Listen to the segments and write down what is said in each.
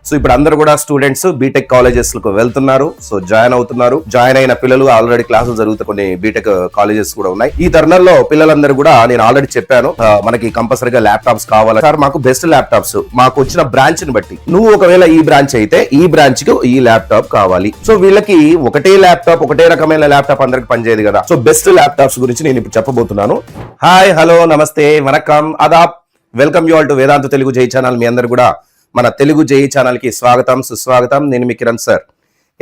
So ఇప్పుడు అందరూ కూడా స్టూడెంట్స్ బీటెక్ కాలేజెస్ లకు వెళ్తున్నారు. సో జాయిన్ అవుతున్నారు. జాయిన్ అయిన పిల్లలు ఆల్రెడీ క్లాసులు జరుగుతున్న కొన్ని బీటెక్ కాలేజెస్ కూడా ఉన్నాయి. ఈ తరుణంలో పిల్లలందరూ కూడా నేను ఆల్రెడీ చెప్పాను, మనకి కంపల్సరీగా ల్యాప్టాప్స్ కావాలి సార్, మాకు బెస్ట్ ల్యాప్టాప్స్ మాకు వచ్చిన బ్రాంచ్ ని బట్టి, నువ్వు ఒకవేళ ఈ బ్రాంచ్ అయితే ఈ బ్రాంచ్ కి ఈ ల్యాప్టాప్ కావాలి. సో వీళ్ళకి ఒకటే ల్యాప్టాప్, ఒకటే రకమైన ల్యాప్టాప్ అందరికి పనిచేయదు కదా. సో బెస్ట్ ల్యాప్టాప్స్ గురించి నేను ఇప్పుడు చెప్పబోతున్నాను. హాయ్, హలో, నమస్తే, వనకం, Aadab, welcome you all to వేదాంత తెలుగు జై ఛానల్. మీ అందరు కూడా మన తెలుగు జై ఛానల్ కి స్వాగతం, సుస్వాగతం. నేను మీ కిరణ్ సార్.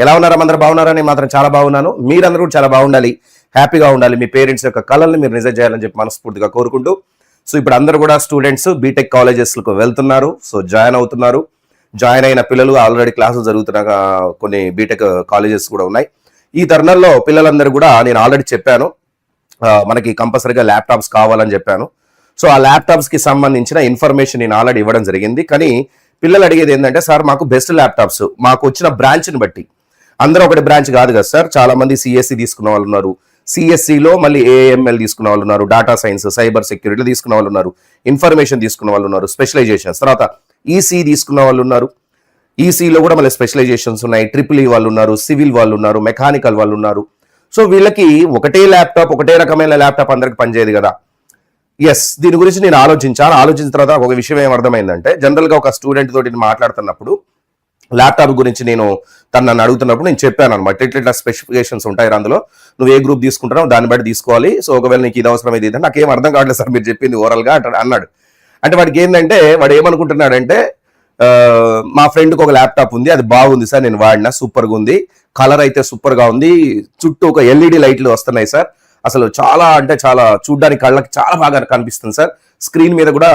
ఎలా ఉన్నారా? అందరూ బాగున్నారా? నేను మాత్రం చాలా బాగున్నాను. మీరందరూ కూడా చాలా బాగుండాలి, హ్యాపీగా ఉండాలి. మీ పేరెంట్స్ యొక్క కళల్ని మీరు నిజం చేయాలని చెప్పి మనస్ఫూర్తిగా కోరుకుంటూ, సో ఇప్పుడు అందరూ కూడా స్టూడెంట్స్ బీటెక్ కాలేజెస్ లకు వెళ్తున్నారు. సో జాయిన్ అవుతున్నారు. జాయిన్ అయిన పిల్లలు ఆల్రెడీ క్లాసులు జరుగుతున్న కొన్ని బీటెక్ కాలేజెస్ కూడా ఉన్నాయి. ఈ తరుణంలో పిల్లలందరూ కూడా నేను ఆల్రెడీ చెప్పాను, మనకి కంపల్సరీగా ల్యాప్టాప్స్ కావాలని చెప్పాను. సో ఆ ల్యాప్టాప్స్ కి సంబంధించిన ఇన్ఫర్మేషన్ నేను ఆల్రెడీ ఇవ్వడం జరిగింది. కానీ పిల్లలు అడిగేది ఏంటంటే, సార్ మాకు బెస్ట్ ల్యాప్టాప్స్ మాకు వచ్చిన బ్రాంచ్ ని బట్టి, అందరూ ఒకటి బ్రాంచ్ కాదు కదా సార్, చాలా మంది సిఎస్సి తీసుకున్న వాళ్ళు ఉన్నారు, సిఎస్సిలో మళ్ళీ ఏఎంఎల్ తీసుకున్న వాళ్ళు ఉన్నారు, డేటా సైన్స్, సైబర్ సెక్యూరిటీ తీసుకున్న వాళ్ళు ఉన్నారు, ఇన్ఫర్మేషన్ తీసుకున్న వాళ్ళు ఉన్నారు, స్పెషలైజేషన్స్, తర్వాత ఈసీ తీసుకున్న వాళ్ళు ఉన్నారు, ఈసీలో కూడా మళ్ళీ స్పెషలైజేషన్స్ ఉన్నాయి, ట్రిపుల్ ఈ వాళ్ళు ఉన్నారు, సివిల్ వాళ్ళు ఉన్నారు, మెకానికల్ వాళ్ళు ఉన్నారు. సో వీళ్ళకి ఒకటే ల్యాప్టాప్, ఒకటే రకమైన ల్యాప్టాప్ అందరికి పనిచేయదు కదా. ఎస్, దీని గురించి నేను ఆలోచించిన తర్వాత ఒక విషయం ఏం అర్థమైందంటే, జనరల్ గా ఒక స్టూడెంట్ తోటి మాట్లాడుతున్నప్పుడు ల్యాప్టాప్ గురించి నన్ను అడుగుతున్నప్పుడు నేను చెప్పాను అనమాట, ఇట్లా స్పెసిఫికేషన్స్ ఉంటాయి, అందులో నువ్వు ఏ గ్రూప్ తీసుకుంటున్నావు దాన్ని బట్టి తీసుకోవాలి. సో ఒకవేళ నీకు ఇది అవసరం ఇది అంటే నాకేం అర్థం కావట్లేదు సార్ మీరు చెప్పింది ఓవరాల్ గా అన్నాడు. అంటే వాడికి ఏంటంటే, వాడు ఏమనుకుంటున్నాడంటే, మా ఫ్రెండ్కి ఒక ల్యాప్టాప్ ఉంది, అది బాగుంది సార్, నేను వాడినా, సూపర్గా ఉంది, కలర్ అయితే సూపర్ గా ఉంది, చుట్టూ ఒక ఎల్ఈడి లైట్లు వస్తున్నాయి సార్, అసలు చాలా అంటే చాలా చూడ్డానికి కళ్ళకి చాలా బాగా కనిపిస్తుంది సార్, స్క్రీన్ మీద కూడా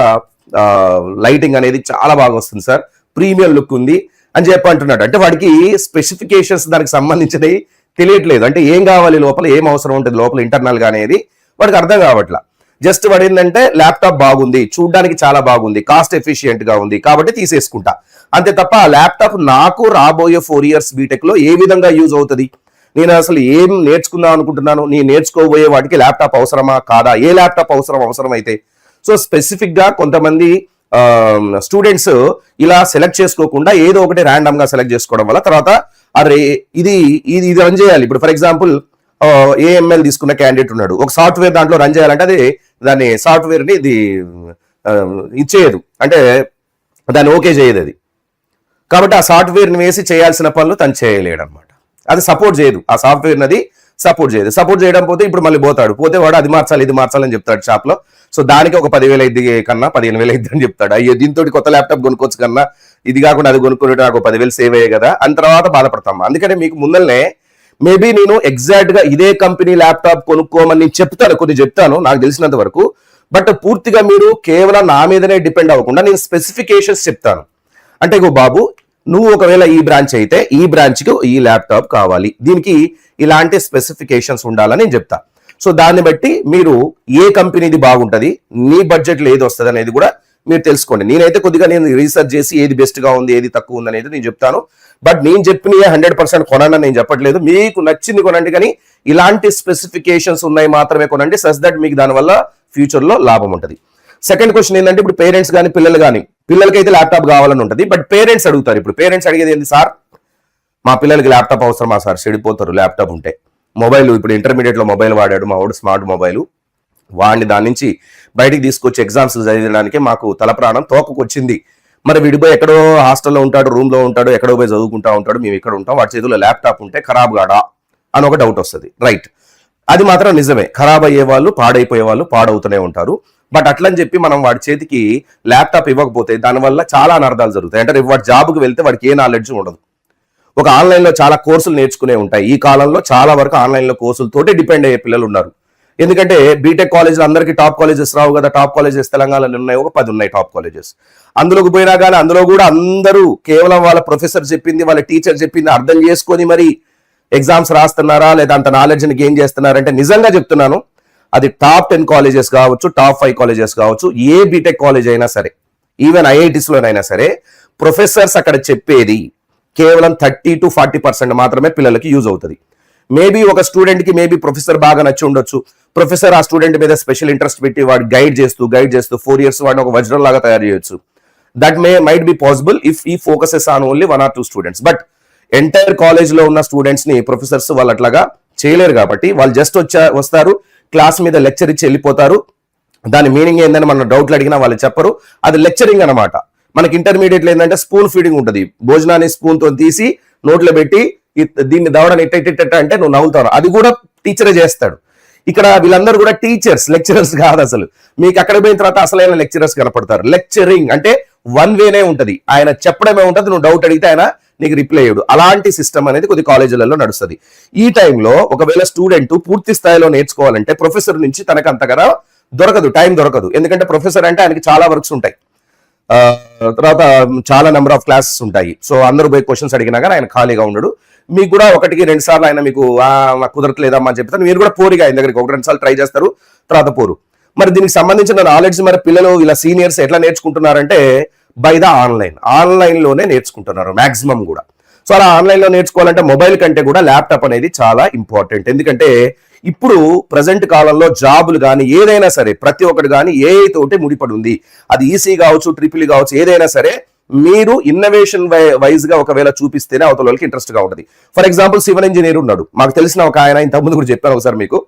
లైటింగ్ అనేది చాలా బాగా వస్తుంది సార్, ప్రీమియం లుక్ ఉంది అని చెప్పి అంటున్నాడు. అంటే వాడికి స్పెసిఫికేషన్స్ దానికి సంబంధించినవి తెలియట్లేదు. అంటే ఏం కావాలి లోపల, ఏం అవసరం ఉంటుంది లోపల ఇంటర్నల్ గా అనేది వాడికి అర్థం కావట్లా. జస్ట్ వాడు ఏంటంటే, ల్యాప్టాప్ బాగుంది, చూడ్డానికి చాలా బాగుంది, కాస్ట్ ఎఫిషియెంట్ గా ఉంది కాబట్టి తీసేసుకుంటా, అంతే తప్ప ఆ ల్యాప్టాప్ నాకు రాబోయే 4 years బీటెక్ లో ఏ విధంగా యూజ్ అవుతుంది, నేను అసలు ఏం నేర్చుకుందాం అనుకుంటున్నాను, నేను నేర్చుకోబోయే వాటికి ల్యాప్టాప్ అవసరమా కాదా, ఏ ల్యాప్టాప్ అవసరం అయితే. సో స్పెసిఫిక్ గా కొంతమంది స్టూడెంట్స్ ఇలా సెలెక్ట్ చేసుకోకుండా ఏదో ఒకటి ర్యాండమ్ గా సెలెక్ట్ చేసుకోవడం వల్ల తర్వాత అరే ఇది రన్ చేయాలి. ఇప్పుడు ఫర్ ఎగ్జాంపుల్ ఏఎంఎల్ తీసుకున్న క్యాండిడేట్ ఉన్నాడు, ఒక సాఫ్ట్వేర్ దాంట్లో రన్ చేయాలంటే అది దాని సాఫ్ట్వేర్ ని ఇది ఇచ్చేయదు, అంటే దాన్ని ఓకే చేయదు అది. కాబట్టి ఆ సాఫ్ట్వేర్ ని వేసి చేయాల్సిన పనులు తను చేయలేడు అనమాట, అది సపోర్ట్ చేయదు, ఆ సాఫ్ట్వేర్ నది సపోర్ట్ చేయదు. సపోర్ట్ చేయడం పోతే ఇప్పుడు మళ్ళీ పోతే వాడు అది మార్చాలి ఇది మార్చాలని చెప్తాడు షాప్ లో. సో దానికి ఒక 10,000 అయింది కన్నా 15,000 అయింది అని చెప్తాడు. అయ్యో దీంతో కొత్త ల్యాప్టాప్ కొనుక్కోవచ్చు కన్నా ఇది కాకుండా అది కొనుక్కునే నాకు 10,000 సేవ్ అయ్యాయి కదా అని తర్వాత బాధపడతాం. అందుకనే మీకు ముందరనే మేబీ నేను ఎగ్జాక్ట్ గా ఇదే కంపెనీ ల్యాప్టాప్ కొనుక్కోమని నేను చెప్తాను నాకు తెలిసినంత వరకు. బట్ పూర్తిగా మీరు కేవలం నా మీదనే డిపెండ్ అవ్వకుండా నేను స్పెసిఫికేషన్స్ చెప్తాను. అంటే బాబు, నువ్వు ఒకవేళ ఈ బ్రాంచ్ అయితే ఈ బ్రాంచ్ కి ఈ ల్యాప్టాప్ కావాలి, దీనికి ఇలాంటి స్పెసిఫికేషన్స్ ఉండాలని నేను చెప్తా. సో దాన్ని బట్టి మీరు ఏ కంపెనీది బాగుంటది, నీ బడ్జెట్ లో ఏది వస్తుంది అనేది కూడా మీరు తెలుసుకోండి. నేనైతే కొద్దిగా రీసెర్చ్ చేసి ఏది బెస్ట్ గా ఉంది, ఏది తక్కువ ఉంది అనేది నేను చెప్తాను. బట్ నేను చెప్పిన 100% కొనండి నేను చెప్పట్లేదు, మీకు నచ్చింది కొనండి, కానీ ఇలాంటి స్పెసిఫికేషన్స్ ఉన్నాయి మాత్రమే కొనండి, సచ్ దట్ మీకు దానివల్ల ఫ్యూచర్ లో లాభం ఉంటుంది. సెకండ్ క్వశ్చన్ ఏంటంటే, ఇప్పుడు పేరెంట్స్ కానీ పిల్లలు కానీ, పిల్లలకైతే ల్యాప్టాప్ కావాలని ఉంటుంది, బట్ పేరెంట్స్ అడుగుతారు. ఇప్పుడు పేరెంట్స్ అడిగేది ఏంటి, సార్ మా పిల్లలకి ల్యాప్టాప్ అవసరమా సార్, చెడిపోతారు ల్యాప్టాప్ ఉంటే. మొబైల్ ఇప్పుడు ఇంటర్మీడియట్ లో మొబైల్ వాడాడు మా వాడు, స్మార్ట్ మొబైల్ వాడిని దాని నుంచి బయటికి తీసుకొచ్చి ఎగ్జామ్స్ చదివడానికి మాకు తల ప్రాణం తోకకొచ్చింది. మరి విడిపోయి ఎక్కడో హాస్టల్లో ఉంటాడు, రూమ్ లో ఉంటాడు, ఎక్కడో పోయి చదువుకుంటా ఉంటాడు, మేము ఇక్కడ ఉంటాం, వాడి చేతిలో ల్యాప్టాప్ ఉంటే ఖరాబ్ కాడా అని ఒక డౌట్ వస్తుంది. రైట్, అది మాత్రం నిజమే, ఖరాబ్ అయ్యే వాళ్ళు పాడైపోయే వాళ్ళు పాడవుతూనే ఉంటారు. బట్ అట్లని చెప్పి మనం వాడి చేతికి ల్యాప్టాప్ ఇవ్వకపోతే దానివల్ల చాలా అనర్థాలు జరుగుతాయి. అంటే రేపు వాడి జాబ్కి వెళ్తే వాడికి ఏ నాలెడ్జ్ ఉండదు. ఒక ఆన్లైన్లో చాలా కోర్సులు నేర్చుకునే ఉంటాయి. ఈ కాలంలో చాలా వరకు ఆన్లైన్లో కోర్సులతోటే డిపెండ్ అయ్యే పిల్లలు ఉన్నారు. ఎందుకంటే బీటెక్ కాలేజీలు అందరికీ టాప్ కాలేజెస్ రావు కదా. టాప్ కాలేజెస్ తెలంగాణలో ఉన్నాయి, ఒక 10 ఉన్నాయి టాప్ కాలేజెస్. అందులోకి పోయినా కానీ అందులో కూడా అందరూ కేవలం వాళ్ళ ప్రొఫెసర్ చెప్పింది, వాళ్ళ టీచర్ చెప్పింది అర్థం చేసుకొని మరి ఎగ్జామ్స్ రాస్తున్నారా, లేదా అంత నాలెడ్జ్ని గెయిన్ చేస్తున్నారంటే నిజంగా చెప్తున్నాను, అది టాప్ 10 కాలేజెస్ కావచ్చు, టాప్ 5 కాలేజెస్ కావచ్చు, ఏ బీటెక్ కాలేజ్ అయినా సరే, ఈవెన్ ఐఐటీస్ లోనైనా సరే, ప్రొఫెసర్స్ అక్కడ చెప్పేది కేవలం 30 to 40% మాత్రమే పిల్లలకి యూజ్ అవుతుంది. మేబీ ఒక స్టూడెంట్ కి మేబీ ప్రొఫెసర్ బాగా నచ్చి ఉండొచ్చు, ప్రొఫెసర్ ఆ స్టూడెంట్ మీద స్పెషల్ ఇంట్రెస్ట్ పెట్టి వాడు గైడ్ చేస్తూ 4 years వాడిని ఒక వజ్రం లాగా తయారు చేయొచ్చు. That might be possible if he focuses on only 1 or 2 students. But entire college లో ఉన్న స్టూడెంట్స్ ని ప్రొఫెసర్స్ వాళ్ళు అట్లాగా చేయలేరు కాబట్టి వాళ్ళు జస్ట్ వస్తారు, క్లాస్ మీద లెక్చర్ ఇచ్చి వెళ్ళిపోతారు. దాని మీనింగ్ ఏందని మన డౌట్లు అడిగినా వాళ్ళు చెప్పరు. అది లెక్చరింగ్ అనమాట. మనకి ఇంటర్మీడియట్ లో ఏంటంటే స్పూన్ ఫీడింగ్ ఉంటుంది. భోజనాన్ని స్పూన్ తో తీసి నోట్లో పెట్టి దీన్ని దవడని ఇట్ట అంటే నువ్వు నవ్వుతావు. అది కూడా టీచరే చేస్తాడు. ఇక్కడ వీళ్ళందరూ కూడా టీచర్స్, లెక్చరర్స్ కాదు. అసలు మీకు అక్కడ పోయిన తర్వాత అసలైన లెక్చరర్స్ కనపడతారు. లెక్చరింగ్ అంటే వన్ వేనే ఉంటది. ఆయన చెప్పడమే ఉంటది, నువ్వు డౌట్ అడిగితే ఆయన నీకు రిప్లై అయ్యాడు. అలాంటి సిస్టమ్ అనేది కొద్ది కాలేజీలలో నడుస్తుంది. ఈ టైంలో ఒకవేళ స్టూడెంట్ పూర్తి స్థాయిలో నేర్చుకోవాలంటే ప్రొఫెసర్ నుంచి తనకు అంతగా టైం దొరకదు. ఎందుకంటే ప్రొఫెసర్ అంటే ఆయనకి చాలా వర్క్స్ ఉంటాయి, తర్వాత చాలా నెంబర్ ఆఫ్ క్లాసెస్ ఉంటాయి. సో అందరూ పోయి క్వశ్చన్స్ అడిగినా కానీ ఆయన ఖాళీగా ఉండడు. మీకు కూడా 1-2 సార్లు ఆయన మీకు నాకు కుదరట్లేదమ్మా అని చెప్తారు. మీరు కూడా పోరిగా ఆయన దగ్గరికి 1-2 సార్లు ట్రై చేస్తారు, తర్వాత పోరు. మరి దీనికి సంబంధించిన నాలెడ్జ్ మరి పిల్లలు ఇలా సీనియర్స్ ఎట్లా నేర్చుకుంటున్నారంటే బై ద ఆన్లైన్ లోనే నేర్చుకుంటున్నారు మాక్సిమం కూడా. సో అలా ఆన్లైన్ లో నేర్చుకోవాలంటే మొబైల్ కంటే కూడా ల్యాప్టాప్ అనేది చాలా ఇంపార్టెంట్. ఎందుకంటే ఇప్పుడు ప్రజెంట్ కాలంలో జాబులు కానీ ఏదైనా సరే ప్రతి ఒక్కటి కానీ ఏఐ తోటి ముడిపడి ఉంది. అది ఈసీ కావచ్చు, ట్రిపుల్ కావచ్చు, ఏదైనా సరే మీరు ఇన్నోవేషన్ వైజ్ గా ఒకవేళ చూపిస్తేనే అవతల వాళ్ళకి ఇంట్రెస్ట్ గా ఉంటుంది. ఫర్ ఎగ్జాంపుల్ సివిల్ ఇంజనీర్ ఉన్నాడు, మాకు తెలిసిన ఒక ఆయన, ఇంతకుముందు కూడా చెప్పాను ఒకసారి మీకు.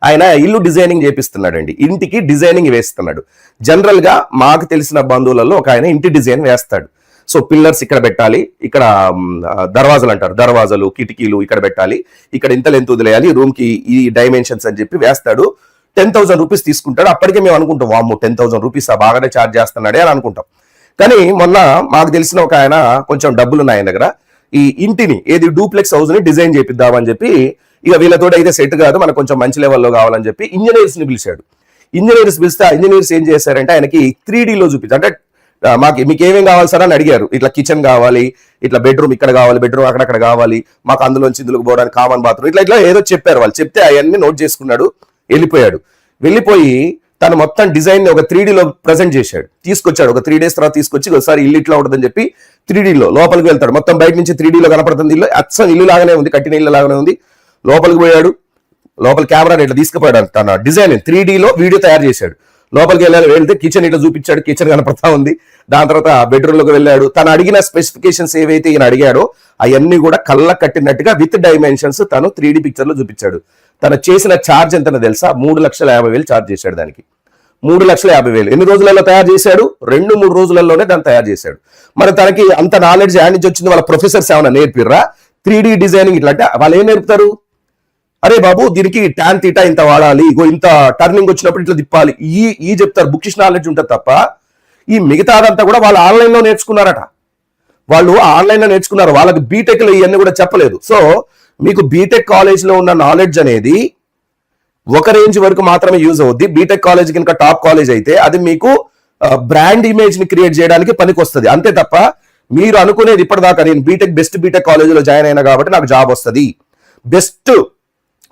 ఆయన ఇల్లు డిజైనింగ్ చేపిస్తున్నాడండి, ఇంటికి డిజైనింగ్ వేస్తున్నాడు. జనరల్ గా మాకు తెలిసిన బంధువులలో ఒక ఆయన ఇంటి డిజైన్ వేస్తాడు. సో పిల్లర్స్ ఇక్కడ పెట్టాలి, ఇక్కడ దర్వాజలు అంటారు, దర్వాజలు కిటికీలు ఇక్కడ పెట్టాలి, ఇక్కడ ఇంత లెంత్ వదిలేయాలి, రూమ్ కి ఈ డైమెన్షన్స్ అని చెప్పి వేస్తాడు. 10,000 రూపీస్ తీసుకుంటాడు. అప్పటికే మేము అనుకుంటాం వామ్మో 10,000 రూపీస్ బాగానే ఛార్జ్ చేస్తున్నాడే అని అనుకుంటాం. కానీ మొన్న మాకు తెలిసిన ఒక ఆయన, కొంచెం డబ్బులు ఉన్నాయి ఆయన దగ్గర, ఈ ఇంటిని డూప్లెక్స్ హౌస్ ని డిజైన్ చేపిద్దామని చెప్పి, ఇక వీళ్ళతో అయితే సెట్ కాదు, మనకు కొంచెం మంచి లెవెల్లో కావాలని చెప్పి ఇంజనీర్స్ ని పిలిచాడు. ఇంజనీర్స్ పిలిస్తే ఆ ఇంజనీర్స్ ఏం చేశారంటే ఆయనకి 3D లో చూపించారు. అంటే మీకు ఏమేం కావాలి సార్ అని అడిగారు. ఇట్లా కిచెన్ కావాలి, ఇట్లా బెడ్రూమ్ ఇక్కడ కావాలి, బెడ్రూమ్ అక్కడక్కడ కావాలి, మాకు అందులోంచి ఇందులోకి పోవడానికి కామన్ బాత్రూమ్, ఇట్లా ఏదో చెప్పారు వాళ్ళు. చెప్తే అవన్నీ నోట్ చేసుకున్నాడు, వెళ్ళిపోయాడు. వెళ్ళిపోయి తను మొత్తం డిజైన్ ని ఒక 3D లో ప్రజెంట్ చేశాడు, తీసుకొచ్చాడు. ఒక 3 days తర్వాత తీసుకొచ్చి ఒకసారి ఇల్లు ఇట్లా ఉంటుందని చెప్పి 3D లో లోపలికి వెళ్తాడు. మొత్తం బయట నుంచి 3D లో కనపడుతుంది ఇల్లు, అచ్చం ఇల్లు లాగానే ఉంది, కట్టిన ఇల్లు లాగానే ఉంది. లోపలికి పోయాడు, లోపల కెమెరా ఇట్లా తీసుకుపోయాడు, తన డిజైన్ 3D లో వీడియో తయారు చేశాడు. లోపలికి వెళ్తే కిచెన్ ఇట్లా చూపించాడు, కిచెన్ కనపడతా ఉంది. దాని తర్వాత బెడ్రూమ్ లోకి వెళ్ళాడు. తను అడిగిన స్పెసిఫికేషన్స్ ఏవైతే ఈయన అడిగాడో అవన్నీ కూడా కళ్ళ కట్టినట్టుగా విత్ డైమెన్షన్స్ తను 3D పిక్చర్ లో చూపించాడు. తను చేసిన ఛార్జ్ ఎంతనో తెలుసా? 3,50,000 ఛార్జ్ చేశాడు దానికి. 3,50,000 ఎన్ని రోజులలో తయారు చేశాడు? 2-3 రోజులలోనే దాన్ని తయారు చేశాడు. మరి తనకి అంత నాలెడ్జ్ యాడ్ నుంచి వచ్చింది? వాళ్ళ ప్రొఫెసర్స్ ఏమైనా నేర్పిర్రా 3D డిజైనింగ్ ఇట్లా? అంటే వాళ్ళు ఏం నేర్పుతారు? అరే బాబు దీనికి టాన్ తీటా ఇంత వాడాలి, ఇగో ఇంత టర్నింగ్ వచ్చినప్పుడు ఇట్లా తిప్పాలి, ఈ చెప్తారు. బుకిష్ నాలెడ్జ్ ఉంటుంది తప్ప ఈ మిగతాదంతా కూడా వాళ్ళు ఆన్లైన్ లో నేర్చుకున్నారట. వాళ్ళు ఆన్లైన్ లో నేర్చుకున్నారు, వాళ్ళకి బీటెక్ లో ఇవన్నీ కూడా చెప్పలేదు. సో మీకు బీటెక్ కాలేజ్ లో ఉన్న నాలెడ్జ్ అనేది ఒక రేంజ్ వరకు మాత్రమే యూజ్ అవుద్ది. బీటెక్ కాలేజ్ కనుక టాప్ కాలేజ్ అయితే అది మీకు బ్రాండ్ ఇమేజ్ ని క్రియేట్ చేయడానికి పనికి వస్తుంది. అంతే తప్ప మీరు అనుకునేది ఇప్పటిదాకా నేను బెస్ట్ బీటెక్ కాలేజ్ లో జాయిన్ అయినా కాబట్టి నాకు జాబ్ వస్తుంది, బెస్ట్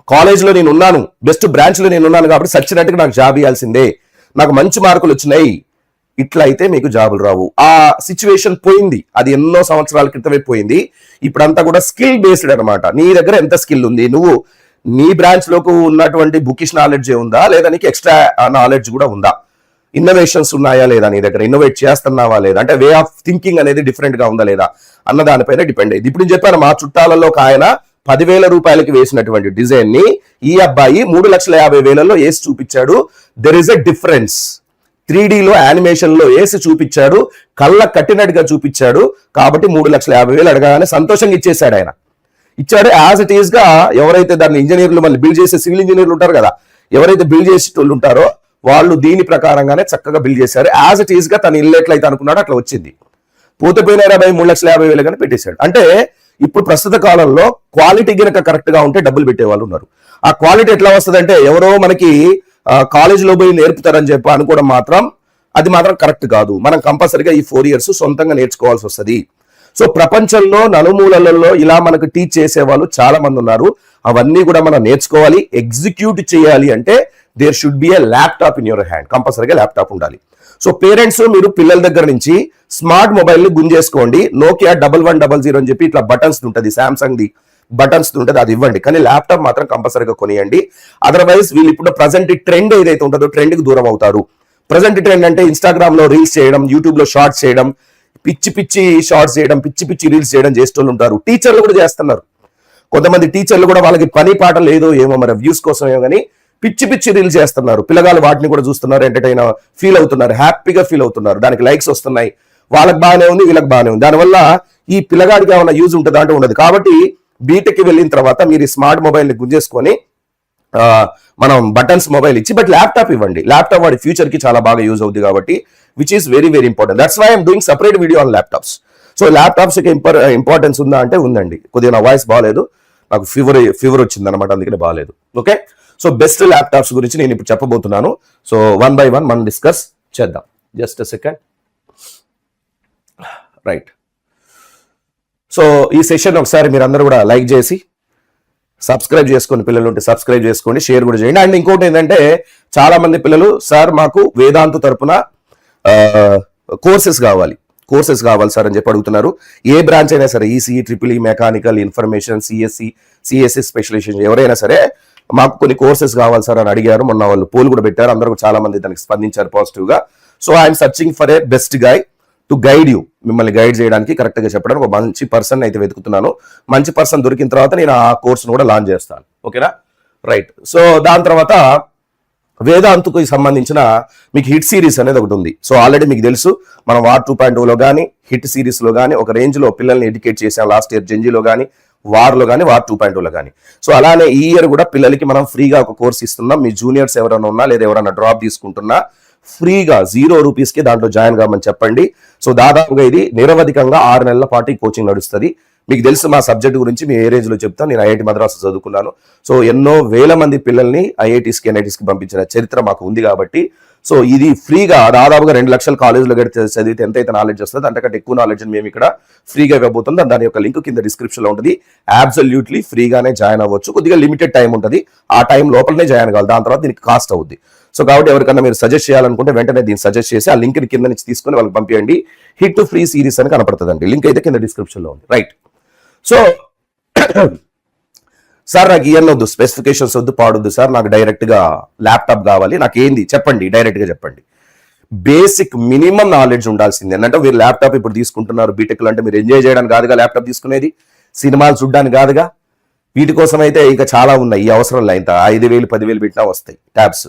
కాలేజ్ లో నేను ఉన్నాను, బెస్ట్ బ్రాంచ్ లో నేను ఉన్నాను కాబట్టి సచ్చినట్టుగా నాకు జాబ్ ఇవ్వాల్సిందే, నాకు మంచి మార్కులు వచ్చినాయి, ఇట్లా అయితే మీకు జాబులు రావు. ఆ సిచ్యువేషన్ పోయింది, అది ఎన్నో సంవత్సరాల క్రితమే పోయింది. ఇప్పుడంతా కూడా స్కిల్ బేస్డ్ అనమాట. నీ దగ్గర ఎంత స్కిల్ ఉంది, నువ్వు నీ బ్రాంచ్ లోకి ఉన్నటువంటి బుకిష్ నాలెడ్జ్ ఉందా లేదా, నీకు ఎక్స్ట్రా నాలెడ్జ్ కూడా ఉందా, ఇన్నోవేషన్స్ ఉన్నాయా లేదా, నీ దగ్గర ఇన్నోవేట్ చేస్తున్నావా లేదా, అంటే వే ఆఫ్ థింకింగ్ అనేది డిఫరెంట్ గా ఉందా లేదా అన్న దానిపైన డిపెండ్ అయ్యింది. ఇప్పుడు నేను చెప్పాను, మా చుట్టాలలో ఒక ఆయన 10,000 రూపాయలకి వేసినటువంటి డిజైన్ ని ఈ అబ్బాయి 3,50,000 వేసి చూపించాడు. There is a difference. 3D లో యానిమేషన్ లో వేసి చూపించాడు, కళ్ళ కట్టినట్టుగా చూపించాడు. కాబట్టి 3,50,000 అడగానే సంతోషంగా ఇచ్చేసాడు ఆయన. ఇచ్చాడు యాజ్ ఇట్ ఈస్ గా. ఎవరైతే దాన్ని ఇంజనీర్లు మళ్ళీ బిల్డ్ చేసే సివిల్ ఇంజనీర్లు ఉంటారు కదా, ఎవరైతే బిల్డ్ చేసే వాళ్ళు ఉంటారో వాళ్ళు దీని ప్రకారంగానే చక్కగా బిల్డ్ చేశారు. యాజ్ ఇట్ ఈస్ గా తను ఇల్లు ఎట్లయితే అనుకున్నాడో అట్లా వచ్చింది. పోతే పోయిన 3,50,000 కానీ పెట్టేశాడు. అంటే ఇప్పుడు ప్రస్తుత కాలంలో క్వాలిటీ గనక కరెక్ట్ గా ఉంటే డబ్బులు పెట్టే వాళ్ళు ఉన్నారు. ఆ క్వాలిటీ ఎట్లా వస్తుంది అంటే ఎవరో మనకి కాలేజీలో పోయి నేర్పుతారని చెప్పి అనుకోవడం మాత్రం అది మాత్రం కరెక్ట్ కాదు. మనం కంపల్సరీగా ఈ 4 years సొంతంగా నేర్చుకోవాల్సి వస్తుంది. సో ప్రపంచంలో నలుమూలలలో ఇలా మనకు టీచ్ చేసే వాళ్ళు చాలా మంది ఉన్నారు. అవన్నీ కూడా మనం నేర్చుకోవాలి. ఎగ్జిక్యూట్ చేయాలి అంటే there should be a laptop in your hand. కంపల్సరీగా ల్యాప్టాప్ ఉండాలి. సో పేరెంట్స్ మీరు పిల్లల దగ్గర నుంచి స్మార్ట్ మొబైల్ ని గుంజేసుకోండి. నోకియా 1100 అని చెప్పి ఇట్లా బటన్స్ ఉంటుంది, సామ్సంగ్ ది బటన్స్ ఉంటుంది, అది ఇవ్వండి. కానీ ల్యాప్టాప్ మాత్రం కంపల్సరీగా కొనియండి. అదర్వైజ్ వీళ్ళు ఇప్పుడు ప్రజెంట్ ట్రెండ్ ఏదైతే ఉంటుందో ట్రెండ్ కి దూరం అవుతారు. ప్రజెంట్ ట్రెండ్ అంటే ఇన్స్టాగ్రామ్ లో రీల్స్ చేయడం, యూట్యూబ్ లో షార్ట్స్ చేయడం, పిచ్చి పిచ్చి షార్ట్స్ చేయడం, పిచ్చి పిచ్చి రీల్స్ చేయడం చేస్తూ ఉంటారు. టీచర్లు కూడా చేస్తున్నారు. కొంతమంది టీచర్లు కూడా వాళ్ళకి పని పాట లేదో ఏమో మరి వ్యూస్ కోసమేమో కానీ పిచ్చి పిచ్చి రీల్స్ చేస్తున్నారు. పిల్లగాళ్ళు వాటిని కూడా చూస్తున్నారు, ఎంటర్టైన్ ఫీల్ అవుతున్నారు, హ్యాపీగా ఫీల్ అవుతున్నారు, దానికి లైక్స్ వస్తున్నాయి. వాళ్ళకి బాగానే ఉంది, వీళ్ళకి బాగానే ఉంది. దానివల్ల ఈ పిల్లగాడికి ఏమైనా యూజ్ ఉంటుందా అంటే ఉండదు. కాబట్టి బీటెక్కి వెళ్ళిన తర్వాత మీరు ఈ స్మార్ట్ మొబైల్ని గుంజేసుకొని మనం బటన్స్ మొబైల్ ఇచ్చి బట్ ల్యాప్టాప్ ఇవ్వండి. ల్యాప్టాప్ వాడి ఫ్యూచర్ కి చాలా బాగా యూజ్ అవుతుంది కాబట్టి which is very very important. That's why I'm doing separate video on laptops. So laptops కి ఇంపార్టెన్స్ ఉందా అంటే ఉందండి. కొద్దిగా నా వాయిస్ బాగాలేదు, నాకు ఫీవర్ వచ్చింది అనమాట, అందుకనే బాగాలేదు. ఓకే, సో బెస్ట్ ల్యాప్టాప్స్ గురించి నేను ఇప్పుడు చెప్పబోతున్నాను. సో వన్ బై వన్ మనం డిస్కస్ చేద్దాం. Just second. రైట్, సో ఈ సెషన్ ఒకసారి మీరు అందరూ కూడా లైక్ చేసి సబ్స్క్రైబ్ చేసుకోండి. పిల్లలు ఉంటే సబ్స్క్రైబ్ చేసుకోండి, షేర్ కూడా చేయండి. అండ్ ఇంకోటి ఏంటంటే చాలా మంది పిల్లలు సార్ మాకు వేదాంతు తరపున కోర్సెస్ కావాలి సార్ అని చెప్పి అడుగుతున్నారు. ఏ బ్రాంచ్ అయినా సరే, ECE, triple E, mechanical, information, CSC specialization ఎవరైనా సరే మాకు కొన్ని కోర్సెస్ కావాలి సార్ అని అడిగారు. మొన్న వాళ్ళు పోల్ కూడా పెట్టారు, అందరూ చాలా మంది దానికి స్పందించారు పాజిటివ్ గా. So I'm searching for a best guy to guide you, మిమ్మల్ని గైడ్ చేయడానికి, కరెక్ట్ గా చెప్పడానికి ఒక మంచి పర్సన్ అయితే వెతుకుతున్నాను. మంచి పర్సన్ దొరికిన తర్వాత నేను ఆ కోర్సును కూడా లాంచ్ చేస్తాను. ఓకేనా, రైట్. సో దాని తర్వాత వేదాంతుకు సంబంధించిన మీకు హిట్ సిరీస్ అనేది ఒకటి ఉంది. సో ఆల్రెడీ మీకు తెలుసు, మనం వార్ 2.0 కానీ హిట్ సిరీస్ లో కానీ ఒక రేంజ్ లో పిల్లల్ని ఎడ్యుకేట్ చేసాం. లాస్ట్ ఇయర్ జెంజీలో కానీ, వార్లో కానీ, వార్ 2.0 కానీ. సో అలానే ఈ ఇయర్ కూడా పిల్లలకి మనం ఫ్రీగా ఒక కోర్స్ ఇస్తున్నాం. మీ జూనియర్స్ ఎవరైనా ఉన్నా లేదా ఎవరైనా డ్రాప్ తీసుకుంటున్నా ఫ్రీగా 0 రూపీస్కి దాంట్లో జాయిన్ కామని చెప్పండి. సో దాదాపుగా ఇది నిరవధికంగా 6 నెలల పాటు ఈ కోచింగ్ నడుస్తుంది. మీకు తెలుసు మా సబ్జెక్ట్ గురించి మీ ఏ రేంజ్ లో చెప్తాను. నేను ఐఐటి మద్రాసు చదువుకున్నాను. సో ఎన్నో వేల మంది పిల్లల్ని ఐఐటీస్కి, ఎన్ఐటీస్కి పంపించిన చరిత్ర మాకు ఉంది కాబట్టి సో ఇది ఫ్రీగా దాదాపుగా 2 లక్షల కాలేజీలో చదివితే ఎంతైతే నాలెడ్జ్ వస్తుంది అంతకంటే ఎక్కువ నాలెడ్జ్ మేము ఇక్కడ ఫ్రీగా ఇవ్వబోతుంది. దాని యొక్క లింక్ కింద డిస్క్రిప్షన్ లో ఉంటుంది. అబ్సల్యూట్లీ ఫ్రీగానే జాయిన్ అవ్వచ్చు. కొద్దిగా లిమిటెడ్ టైం ఉంటుంది, ఆ టైం లోపలనే జాయిన్ కావాలి. దాని తర్వాత దీనికి కాస్ట్ అవుద్ది. సో కాబట్టి ఎవరికన్నా మీరు సజెస్ట్ చేయాలనుకుంటే వెంటనే దీన్ని సజెస్ట్ చేసి ఆ లింక్ కింద నుంచి తీసుకొని వాళ్ళకి పంపించండి. హిట్ ఫ్రీ సిరీస్ అని కనపడుతుందండి, లింక్ అయితే కింద డిస్క్రిప్షన్ లో ఉంది. రైట్, సో సార్ నాకు ఇవన్నీ వద్దు, స్పెసిఫికేషన్స్ వద్దు, పాడొద్దు సార్, నాకు డైరెక్ట్ గా ల్యాప్టాప్ కావాలి, నాకు ఏంది చెప్పండి, డైరెక్ట్ గా చెప్పండి. బేసిక్ మినిమం నాలెడ్జ్ ఉండాల్సింది ఏంటంటే మీరు ల్యాప్టాప్ ఇప్పుడు తీసుకుంటున్నారు బీటెక్ అంటే మీరు ఎంజాయ్ చేయడానికి కాదుగా ల్యాప్టాప్ తీసుకునేది, సినిమాలు చూడడానికి కాదుగా. వీటి కోసం అయితే ఇంకా చాలా ఉన్నాయి. ఈ అవసరం లేదు, ఇంత 5,000 10,000 పెట్టినా వస్తాయి ట్యాబ్స్,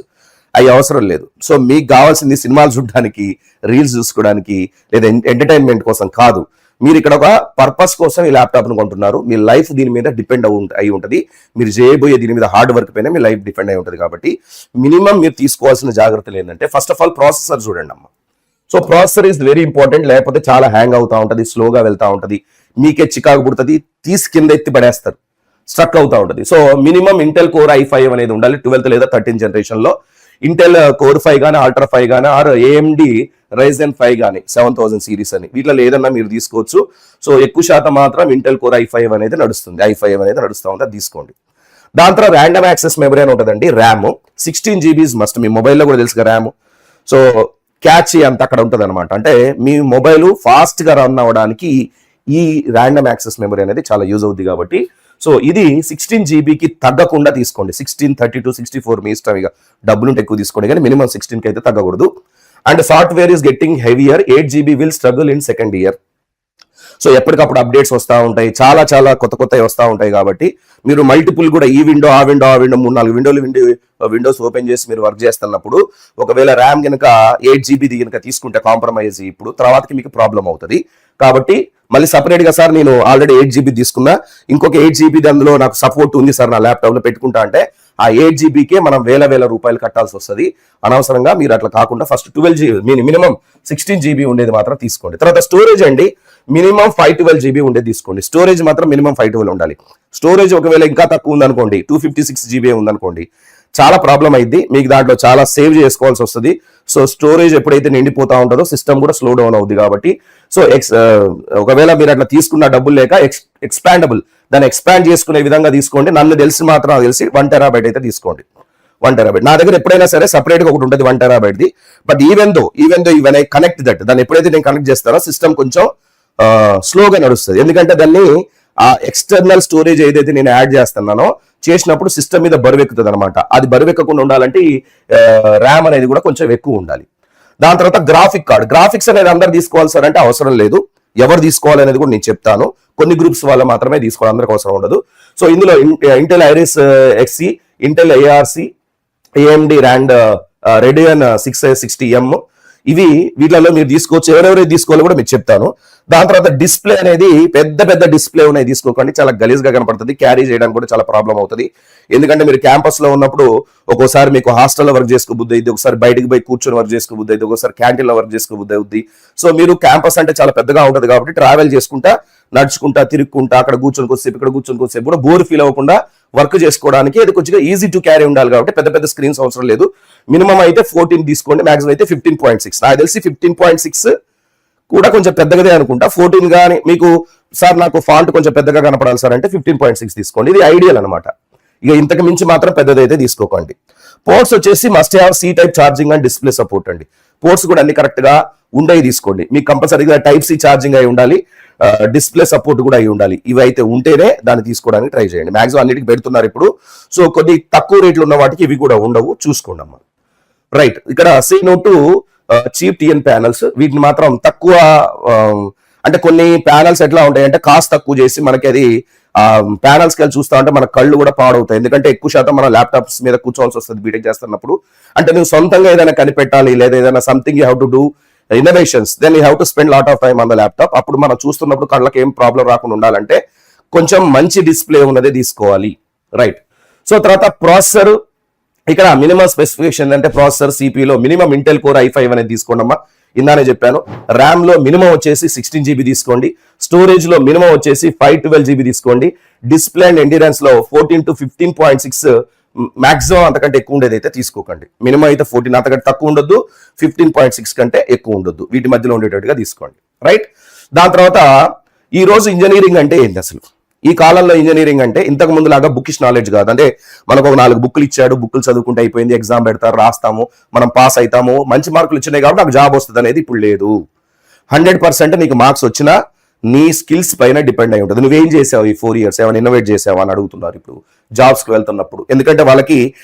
అవి అవసరం లేదు. సో మీకు కావాల్సింది సినిమాలు చూడడానికి, రీల్స్ చూసుకోవడానికి లేదా ఎంటర్టైన్మెంట్ కోసం కాదు. మీరు ఇక్కడ ఒక పర్పస్ కోసం ఈ ల్యాప్టాప్ను కొంటున్నారు. మీ లైఫ్ దీని మీద డిపెండ్ అయి ఉంటుంది. మీరు చేయబోయే దీని మీద హార్డ్ వర్క్ పైన మీ లైఫ్ డిపెండ్ అయి ఉంటుంది. కాబట్టి మినిమం మీరు తీసుకోవాల్సిన జాగ్రత్తలు ఏంటంటే ఫస్ట్ ఆఫ్ ఆల్ ప్రాసెసర్ చూడండి అమ్మ. So processor is very important, లేకపోతే చాలా హ్యాంగ్ అవుతా ఉంటుంది, స్లోగా వెళ్తా ఉంటుంది, మీకే చికాకు పుడుతుంది, తీసి కింద ఎత్తి పడేస్తారు, స్ట్రక్ అవుతా ఉంటుంది. So minimum Intel core i5 అనేది ఉండాలి 12th లేదా 13th జనరేషన్ లో. ఇంటెల్ కోర్ 5 కానీ, అల్ట్రా 5 కానీ, ఆర్ AMD Ryzen 5 కానీ 7000 సిరీస్ అని వీటిలో ఏదన్నా మీరు తీసుకోవచ్చు. సో ఎక్కువ శాతం మాత్రం ఇంటెల్ కోర్ i5 అనేది నడుస్తుంది, i5 అనేది నడుస్తూ ఉంటుంది, తీసుకోండి. దాని తర్వాత ర్యాండమ్ యాక్సెస్ మెమరీ అని ఉంటుందండి. RAM 16 GB must. మీ మొబైల్లో కూడా తెలుసుగా ర్యామ్. సో క్యాచ్ అంత అక్కడ ఉంటుంది అనమాట. అంటే మీ మొబైల్ ఫాస్ట్ గా రన్ అవ్వడానికి ఈ ర్యాండమ్ యాక్సెస్ మెమరీ అనేది చాలా యూజ్ అవుతుంది. కాబట్టి సో ఇది 16 GBకి తగ్గకుండా తీసుకోండి. 16, 32, 64 మీ ఇష్టం, ఇక డబ్బులుంటే ఎక్కువ తీసుకోండి కానీ మినిమం 16కి అయితే తగ్గకూడదు. And software is getting heavier. 8 GB will struggle in second year. So ఎప్పటికప్పుడు అప్డేట్స్ వస్తూ ఉంటాయి, చాలా చాలా కొత్త వస్తూ ఉంటాయి. కాబట్టి మీరు మల్టిపుల్ కూడా ఈ విండో ఆ విండో 3-4 విండోస్ ఓపెన్ చేసి మీరు వర్క్ చేస్తున్నప్పుడు ఒకవేళ ర్యామ్ కనుక 8 GB కనుక తీసుకుంటే కాంప్రమైజ్ ఇప్పుడు తర్వాతకి మీకు ప్రాబ్లం అవుతుంది. కాబట్టి మళ్ళీ సపరేట్ గా సార్ నేను ఆల్రెడీ 8 GB తీసుకున్నా, ఇంకొక 8 GB అందులో నాకు సపోర్ట్ ఉంది సార్ నా ల్యాప్టాప్ లో పెట్టుకుంటా అంటే ఆ 8 GBకే మనం వేల రూపాయలు కట్టాల్సి వస్తుంది. అనవసరంగా మీరు అట్లా కాకుండా ఫస్ట్ 12 GB మినిమం 16 GB ఉండేది మాత్రం తీసుకోండి. తర్వాత స్టోరేజ్ అండి, మినిమం 512 GB ఉండేది తీసుకోండి. స్టోరేజ్ మాత్రం మినిమం 512 ఉండాలి. స్టోరేజ్ ఒకవేళ ఇంకా తక్కువ ఉందనుకోండి, 256 GB ఉందనుకోండి, చాలా ప్రాబ్లం అయింది. మీకు దాంట్లో చాలా సేవ్ చేసుకోవాల్సి వస్తుంది. సో స్టోరేజ్ ఎప్పుడైతే నిండిపోతా ఉంటుందో సిస్టమ్ కూడా స్లో డౌన్ అవుతుంది. కాబట్టి సో ఒకవేళ మీరు అట్లా తీసుకున్న డబ్బులు లేక ఎక్స్పాండబుల్ దాన్ని ఎక్స్పాండ్ చేసుకునే విధంగా తీసుకోండి. నన్ను తెలిసి 1 TB అయితే తీసుకోండి. 1 TB నా దగ్గర ఎప్పుడైనా సరే సపరేట్ గా ఒకటి ఉంటుంది 1 TB. బట్ ఈవెన్ దో ఇవన్ ఐ కనెక్ట్ దట్, దాన్ని ఎప్పుడైతే నేను కనెక్ట్ చేస్తానో సిస్టమ్ కొంచెం స్లోగా నడుస్తుంది. ఎందుకంటే దాన్ని ఆ ఎక్స్టర్నల్ స్టోరేజ్ ఏదైతే నేను యాడ్ చేస్తున్నానో చేసినప్పుడు సిస్టమ్ మీద బరువెక్కుతుంది అనమాట. అది బరువెక్కకుండా ఉండాలంటే ర్యామ్ అనేది కూడా కొంచెం ఎక్కువ ఉండాలి. దాని తర్వాత గ్రాఫిక్ కార్డ్. గ్రాఫిక్స్ అనేది అందరు తీసుకోవాలి సార్ అంటే అవసరం లేదు, ఎవరు తీసుకోవాలి అనేది కూడా నేను చెప్తాను. కొన్ని గ్రూప్స్ వల్ల మాత్రమే తీసుకోవాలి, అందరికి అవసరం ఉండదు. సో ఇందులో Intel Iris Xe, Intel ARC, AMD ర్యాండ్ రెడియన్ 660M, వీటిలో మీరు తీసుకోవచ్చు. ఎవరెవరైతే తీసుకోవాలో కూడా మీకు చెప్తాను. దాని తర్వాత డిస్ప్లే అనేది పెద్ద పెద్ద డిస్ప్లే ఉన్నాయి తీసుకోకండి, చాలా గలీజ్ గా కనపడుతుంది, క్యారీ చేయడానికి కూడా చాలా ప్రాబ్లం అవుతుంది. ఎందుకంటే మీరు క్యాంపస్ లో ఉన్నప్పుడు ఒక్కోసారి మీకు హాస్టల్లో వర్క్ చేసుకోబుద్ది అయింది, ఒకసారి బయటకు పోయి కూర్చొని వర్క్ చేసుకోబుద్ది అయింది, ఒకసారి క్యాంటీన్ లో వర్క్ చేసుకోబుద్ది అవుద్ది. సో మీరు క్యాంపస్ అంటే చాలా పెద్దగా ఉంటుంది కాబట్టి ట్రావెల్ చేసుకుంటా, నడుచుకుంటా, తిరుగుకుంటా, అక్కడ కూర్చొని కొద్దిసేపు, ఇక్కడ కూర్చొని కొద్దిసేపు కూడా బోర్ ఫీల్ అవ్వకుండా వర్క్ చేసుకోవడానికి అది కొంచెం ఈజీ టు క్యారీ ఉండాలి కాబట్టి పెద్ద పెద్ద స్క్రీన్స్ అవసరం లేదు. మినిమం అయితే 14 తీసుకోండి, మాక్సిమం అయితే 15.6. నాకు తెలిసి 15.6 కూడా కొంచెం పెద్దగానే అనుకుంటా. 14 కానీ మీకు సార్ నాకు ఫాంట్ కొంచెం పెద్దగా కనపడాలి సార్ అంటే 15.6 తీసుకోండి, ఇది ఐడియల్ అనమాట. ఇక ఇంతకు మించి మాత్రం పెద్దదైతే తీసుకోకండి. పోర్ట్స్ వచ్చేసి must have C type charging and display support అండి. పోర్ట్స్ కూడా అన్ని కరెక్ట్ గా ఉండేవి తీసుకోండి. మీకు కంపల్సరీగా టైప్ C ఛార్జింగ్ అయి ఉండాలి, డిస్ప్లే సపోర్ట్ కూడా అయి ఉండాలి. ఇవి అయితే ఉంటేనే దాన్ని తీసుకోవడానికి ట్రై చేయండి. మాక్సిమం అన్నిటికి పెడుతున్నారు ఇప్పుడు, సో కొన్ని తక్కువ రేట్లు ఉన్న వాటికి ఇవి కూడా ఉండవు, చూసుకోండి అమ్మా. రైట్, ఇక్కడ C-Note చీప్ TN ప్యానల్స్, వీటిని మాత్రం తక్కువ, అంటే కొన్ని ప్యానల్స్ ఎట్లా ఉంటాయి అంటే కాస్ట్ తక్కువ చేసి మనకి అది ప్యానల్స్ కి చూస్తా ఉంటే మన కళ్ళు కూడా పాడవుతాయి. ఎందుకంటే ఎక్కువ శాతం మన ల్యాప్టాప్స్ మీద కూర్చోవాల్సి వస్తుంది బీటెక్ చేస్తున్నప్పుడు. అంటే నువ్వు సొంతంగా ఏదైనా కనిపెట్టాలి, లేదా ఏదైనా something you have to do innovations, then you have to spend lot of time on the laptop. అప్పుడు మనం చూస్తున్నప్పుడు కళ్ళకి ఏం ప్రాబ్లం రాకుండా ఉండాలంటే కొంచెం మంచి డిస్ప్లే ఉన్నదే తీసుకోవాలి. రైట్, సో తర్వాత ప్రాసెసర్, ఇక్కడ మినిమం స్పెసిఫికేషన్ అంటే ప్రాసెసర్ CPU లో మినిమం ఇంటెల్ కోర్ i5 అనేది తీసుకోండి అమ్మా. ఇందానే చెప్పాను, ర్యామ్ లో మినిమం వచ్చేసి 16 GB తీసుకోండి, స్టోరేజ్ లో మినిమం వచ్చేసి 512 GB తీసుకోండి, డిస్ప్లే అండ్ ఎండ్యూరెన్స్ లో 14 to 15.6, మాక్సిమం అంతకంటే ఎక్కువ ఉండేది అయితే తీసుకోకండి. మినిమం అయితే 14, అంతకంటే తక్కువ ఉండొద్దు, 15.6 కంటే ఎక్కువ ఉండొద్దు, వీటి మధ్యలో ఉండేటట్టుగా తీసుకోండి. రైట్, దాని తర్వాత ఈ రోజు ఇంజనీరింగ్ అంటే ఏంటి అసలు? ఈ కాలంలో ఇంజనీరింగ్ అంటే ఇంతకు ముందు లాగా బుక్కిష్ నాలెడ్జ్ కాదు. అంటే మనకు ఒక 4 బుక్లు ఇచ్చాడు, బుక్లు చదువుకుంటే అయిపోయింది, ఎగ్జామ్ పెడతారు, రాస్తాము, మనం పాస్ అవుతాము, మంచి మార్కులు ఇచ్చినాయి కాబట్టి నాకు జాబ్ వస్తుంది అనేది ఇప్పుడు లేదు. 100% నీకు మార్క్స్ వచ్చినా నీ స్కిల్స్ పైన డిపెండ్ అయి ఉంటుంది. నువ్వేం చేసావు ఈ 4 years, ఏమైనా ఇన్నోవేట్ చేసావా అని అడుగుతున్నారు ఇప్పుడు జాబ్స్ కి వెళ్తున్నప్పుడు. ఎందుకంటే వాళ్ళకి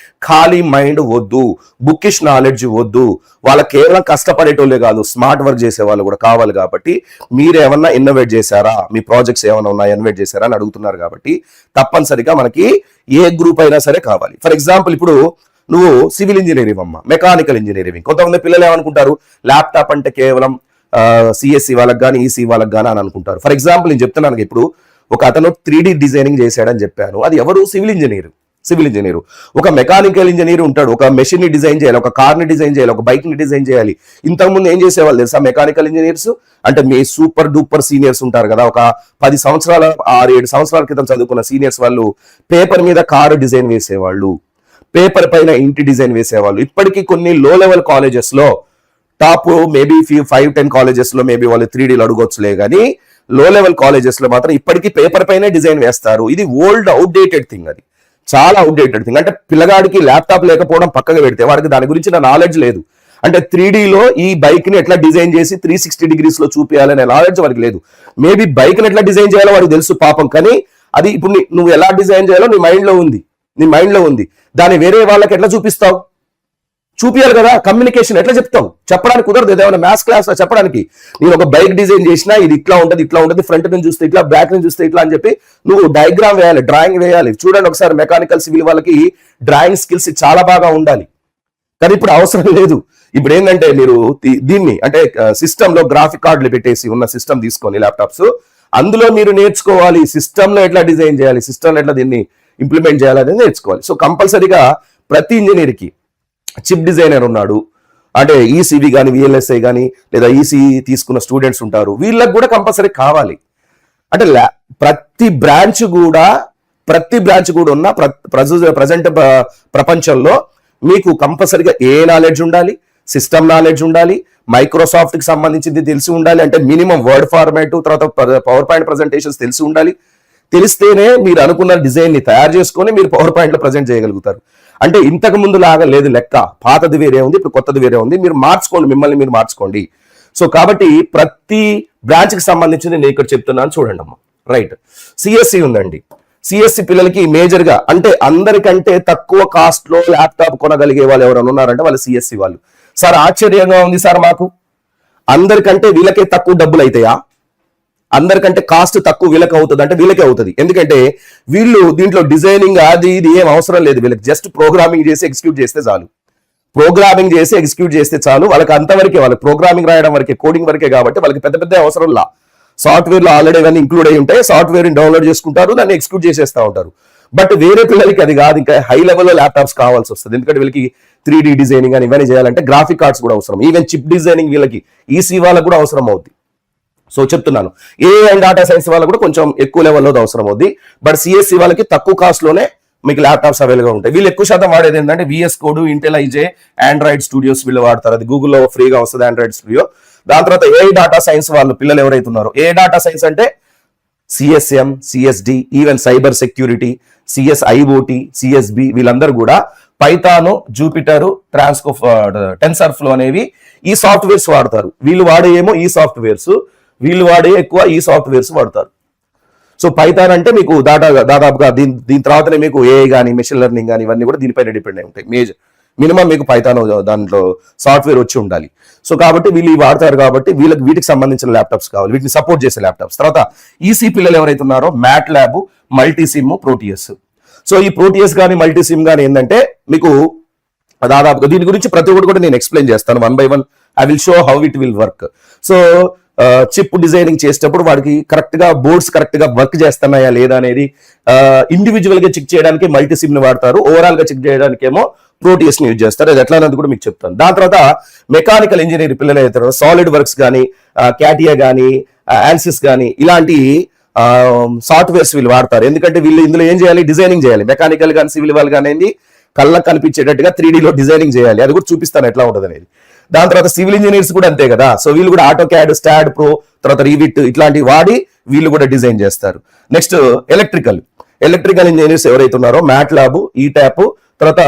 ఖాళీ మైండ్ వద్దు, బుక్కిష్ నాలెడ్జ్ వద్దు, వాళ్ళకి కేవలం కష్టపడేటోళ్ళే కాదు, స్మార్ట్ వర్క్ చేసే వాళ్ళు కూడా కావాలి. కాబట్టి మీరు ఏమన్నా ఇన్నోవేట్ చేశారా, మీ ప్రాజెక్ట్స్ ఏమైనా ఉన్నాయా, ఇన్నోవేట్ చేశారా అని అడుగుతున్నారు. కాబట్టి తప్పనిసరిగా మనకి ఏ గ్రూప్ అయినా సరే కావాలి. ఫర్ ఎగ్జాంపుల్ ఇప్పుడు నువ్వు సివిల్ ఇంజనీరింగ్ అమ్మా, మెకానికల్ ఇంజనీరింగ్. కొంతమంది పిల్లలు ఏమనుకుంటారు, ల్యాప్టాప్ అంటే కేవలం CSE వాళ్ళకి కానీ EC వాళ్ళకి కానీ అని అనుకుంటారు. ఫర్ ఎగ్జాంపుల్ నేను చెప్తున్నాను, ఇప్పుడు ఒక అతను 3D డిజైనింగ్ చేశాడని చెప్పాను, అది ఎవరు? Civil engineer. ఒక మెకానికల్ ఇంజనీర్ ఉంటాడు, ఒక మెషిన్ ని డిజైన్ చేయాలి, ఒక కార్ ని డిజైన్ చేయాలి, ఒక బైక్ ని డిజైన్ చేయాలి. ఇంతకుముందు ఏం చేసేవాళ్ళు తెలుసా మెకానికల్ ఇంజనీర్స్? అంటే మీ సూపర్ డూపర్ సీనియర్స్ ఉంటారు కదా, ఒక 10 సంవత్సరాల 6-7 సంవత్సరాల క్రితం చదువుకున్న సీనియర్స్ వాళ్ళు పేపర్ మీద కారు డిజైన్ వేసేవాళ్ళు, పేపర్ పైన ఇంటి డిజైన్ వేసేవాళ్ళు. ఇప్పటికీ కొన్ని లో లెవెల్ కాలేజెస్ లో, టాప్ మేబీ 5-10 కాలేజెస్ లో మేబీ వాళ్ళు 3Dలు అడగొచ్చులే, కానీ లో లెవెల్ కాలేజెస్ లో మాత్రం ఇప్పటికీ పేపర్ పైనే డిజైన్ వేస్తారు. ఇది ఓల్డ్ అవుట్డేటెడ్ థింగ్, అది చాలా అవుట్డేటెడ్ థింగ్. అంటే పిల్లగాడికి ల్యాప్టాప్ లేకపోవడం పక్కగా పెడితే వాడికి దాని గురించి నాలెడ్జ్ లేదు. అంటే 3Dలో ఈ బైక్ ని ఎట్లా డిజైన్ చేసి 360 degrees లో చూపించాలనే నాలెడ్జ్ వాడికి లేదు. మేబీ బైక్ ని ఎట్లా డిజైన్ చేయాలో వాడికి తెలుసు పాపం, కానీ అది ఇప్పుడు నువ్వు ఎలా డిజైన్ చేయాలో నీ మైండ్ లో ఉంది, దాన్ని వేరే వాళ్ళకి ఎట్లా చూపిస్తావు? చూపియాలి కదా. కమ్యూనికేషన్ ఎట్లా చెప్తావు? చెప్పడానికి కుదరదు. ఏదైనా మ్యాథ్స్ క్లాస్ లో చెప్పడానికి నేను ఒక బైక్ డిజైన్ చేసినా ఇది ఇట్లా ఉంటుంది, ఫ్రంట్ నుంచి చూస్తే ఇట్లా, బ్యాక్ నుంచి చూస్తే ఇట్లా అని చెప్పి నువ్వు డయాగ్రామ్ వేయాలి, డ్రాయింగ్ వేయాలి. చూడండి ఒకసారి మెకానికల్ సివిల్ వాళ్ళకి డ్రాయింగ్ స్కిల్స్ చాలా బాగా ఉండాలి, కానీ ఇప్పుడు అవసరం లేదు. ఇప్పుడు ఏంటంటే మీరు దీన్ని అంటే సిస్టమ్ లో గ్రాఫిక్ కార్డులు పెట్టేసి ఉన్న సిస్టమ్ తీసుకొని ల్యాప్టాప్స్, అందులో మీరు నేర్చుకోవాలి సిస్టమ్ లో ఎట్లా డిజైన్ చేయాలి, సిస్టమ్ లో ఎట్లా దీన్ని ఇంప్లిమెంట్ చేయాలి అనేది నేర్చుకోవాలి. సో కంపల్సరీగా ప్రతి ఇంజనీర్కి చిప్ డిజైనర్ ఉన్నాడు అంటే ఈసీవి కానీ VLSI కానీ లేదా ఈసీ తీసుకున్న స్టూడెంట్స్ ఉంటారు, వీళ్ళకి కూడా కంపల్సరీ కావాలి. అంటే ప్రతి బ్రాంచ్ కూడా ఉన్న ప్రజెంట్ ప్రపంచంలో మీకు కంపల్సరీగా ఏ నాలెడ్జ్ ఉండాలి, సిస్టమ్ నాలెడ్జ్ ఉండాలి, మైక్రోసాఫ్ట్ కి సంబంధించింది తెలిసి ఉండాలి. అంటే మినిమం వర్డ్ ఫార్మాట్, తర్వాత పవర్ పాయింట్ ప్రజెంటేషన్స్ తెలిసి ఉండాలి. తెలిస్తేనే మీరు అనుకున్న డిజైన్ ని తయారు చేసుకొని మీరు పవర్ పాయింట్ లో ప్రజెంట్ చేయగలుగుతారు. అంటే ఇంతకు ముందు లాగా లేదు లెక్క, పాతది వేరే ఉంది, ఇప్పుడు కొత్తది వేరే ఉంది. మీరు మార్చుకోండి, మిమ్మల్ని మీరు మార్చుకోండి. సో కాబట్టి ప్రతి బ్రాంచ్ కి సంబంధించి నేను ఇక్కడ చెప్తున్నాను చూడండి అమ్మా. రైట్, CSE ఉందండి. CSE పిల్లలకి మేజర్ గా అంటే అందరికంటే తక్కువ కాస్ట్ లో ల్యాప్టాప్ కొనగలిగే వాళ్ళు ఎవరైనా ఉన్నారంటే వాళ్ళు CSE వాళ్ళు. సార్ ఆశ్చర్యంగా ఉంది సార్ మాకు. అందరికంటే వీళ్ళకే తక్కువ డబ్బులు అవుతాయా? అందరికంటే కాస్ట్ తక్కువ వీళ్ళకి అవుతుంది అంటే వీళ్ళకే అవుతుంది. ఎందుకంటే వీళ్ళు దీంట్లో డిజైనింగ్ అది ఇది ఏం అవసరం లేదు. వీళ్ళకి జస్ట్ ప్రోగ్రామింగ్ చేసి ఎగ్జిక్యూట్ చేస్తే చాలు. ప్రోగ్రామింగ్ చేసి ఎగ్జిక్యూట్ చేస్తే చాలు. వాళ్ళకి అంతవరకే, వాళ్ళకి ప్రోగ్రామింగ్ రాయడం వరకే, కోడింగ్ వరకే. కాబట్టి వాళ్ళకి పెద్ద పెద్ద అవసరం లా. సాఫ్ట్వేర్ లో ఆల్రెడీ ఇవన్నీ ఇంక్లూడ్ అయి ఉంటాయి. సాఫ్ట్వేర్ డౌన్లోడ్ చేసుకుంటారు, దాన్ని ఎగ్జిక్యూట్ చేసేస్తా ఉంటారు. బట్ వేరే పిల్లలకి అది కాదు. ఇంకా హై లెవెల్లో ల్యాప్టాప్స్ కావాల్సి వస్తుంది. ఎందుకంటే వీళ్ళకి 3D డిజైనింగ్ అని ఇవన్నీ చేయాలంటే గ్రాఫిక్ కార్డ్స్ కూడా అవసరం. ఈవెన్ చిప్ డిజైనింగ్ వీళ్ళకి ఈసీ వాళ్ళకి కూడా అవసరం అవుద్ది. సో చెప్తున్నాను, ఏఐ అండ్ డేటా సైన్స్ వాళ్ళకి కూడా కొంచెం ఎక్కువ లెవెల్లో అవసరం అవుద్ది. బట్ సిఎస్సి వాళ్ళకి తక్కువ కాస్ట్ లోనే మీకు ల్యాప్టాప్స్ అవైలబుల్ ఉంటాయి. వీళ్ళు ఎక్కువ శాతం వాడేది ఏంటంటే VS code, IntelliJ, Android Studios వీళ్ళు వాడతారు. అది గూగుల్లో ఫ్రీగా వస్తుంది ఆండ్రాయిడ్ స్టూడియో. దాని తర్వాత ఏఐ డేటా సైన్స్ వాళ్ళు పిల్లలు ఎవరైతే ఉన్నారో, ఏ డేటా సైన్స్ అంటే CSM, CSD, even cyber security, CSIOT, CSB వీళ్ళందరూ కూడా పైథాన్, జూపిటర్, టెన్సర్ ఫ్లో అనేవి ఈ సాఫ్ట్వేర్స్ వాడతారు. వీళ్ళు వాడే ఏమో ఈ సాఫ్ట్వేర్స్, వీళ్ళు వాడే ఎక్కువ ఈ సాఫ్ట్వేర్స్ వాడతారు. సో పైథాన్ అంటే మీకు దాదాపుగా దీని తర్వాతనే మీకు ఏఐ కానీ మెషిన్ లెర్నింగ్ కానీ ఇవన్నీ కూడా దీనిపైన డిపెండ్ అయి ఉంటాయి. మినిమం మీకు పైథాన్ దాంట్లో సాఫ్ట్వేర్ వచ్చి ఉండాలి. సో కాబట్టి వీళ్ళు వాడతారు. కాబట్టి వీటికి సంబంధించిన ల్యాప్టాప్స్ కావాలి, వీటిని సపోర్ట్ చేసే ల్యాప్టాప్స్. తర్వాత ఈసీ పిల్లలు ఎవరైతే ఉన్నారో mat lab, Multisim, Proteus. So ఈ ప్రోటియస్ కానీ మల్టీసిమ్ కానీ ఏంటంటే మీకు దాదాపుగా దీని గురించి ప్రతి ఒక్కటి కూడా నేను ఎక్స్ప్లెయిన్ చేస్తాను 1 by 1. I will show how it will work. So chip designing చేసేటప్పుడు వాడికి కరెక్ట్ గా బోర్డ్స్ కరెక్ట్ గా వర్క్ చేస్తున్నాయా లేదా అనేది ఇండివిజువల్ గా చెక్ చేయడానికి మల్టీసిమ్ ని వాడతారు. ఓవరాల్ గా చెక్ చేయడానికి ఏమో ప్రోటియస్ ని యూజ్ చేస్తారు. అది ఎట్లా అన్నది కూడా మీకు చెప్తాను. దాని తర్వాత మెకానికల్ ఇంజనీర్ పిల్లలు అవుతారు. సాలిడ్ వర్క్స్ కానీ, క్యాటియా కానీ, ఆన్సిస్ కానీ ఇలాంటి సాఫ్ట్వేర్స్ వీళ్ళు వాడతారు. ఎందుకంటే వీళ్ళు ఇందులో ఏం చేయాలి, డిజైనింగ్ చేయాలి. మెకానికల్ కానీ సివిల్ వాళ్ళు కానీ కళ్ళకు కనిపించేటట్టుగా 3D లో డిజైనింగ్ చేయాలి. అది కూడా చూపిస్తాను ఎట్లా ఉంటుంది అనేది. దాని తర్వాత సివిల్ ఇంజనీర్స్ కూడా అంతే కదా. సో వీళ్ళు కూడా ఆటో క్యాడ్, స్టాడ్ ప్రో, తర్వాత రీవిట్ ఇట్లాంటివి వాడి వీళ్ళు కూడా డిజైన్ చేస్తారు. నెక్స్ట్ ఎలక్ట్రికల్ ఇంజనీర్స్ ఎవరైతే ఉన్నారో మ్యాట్ ల్యాబ్, ఈ ట్యాప్, తర్వాత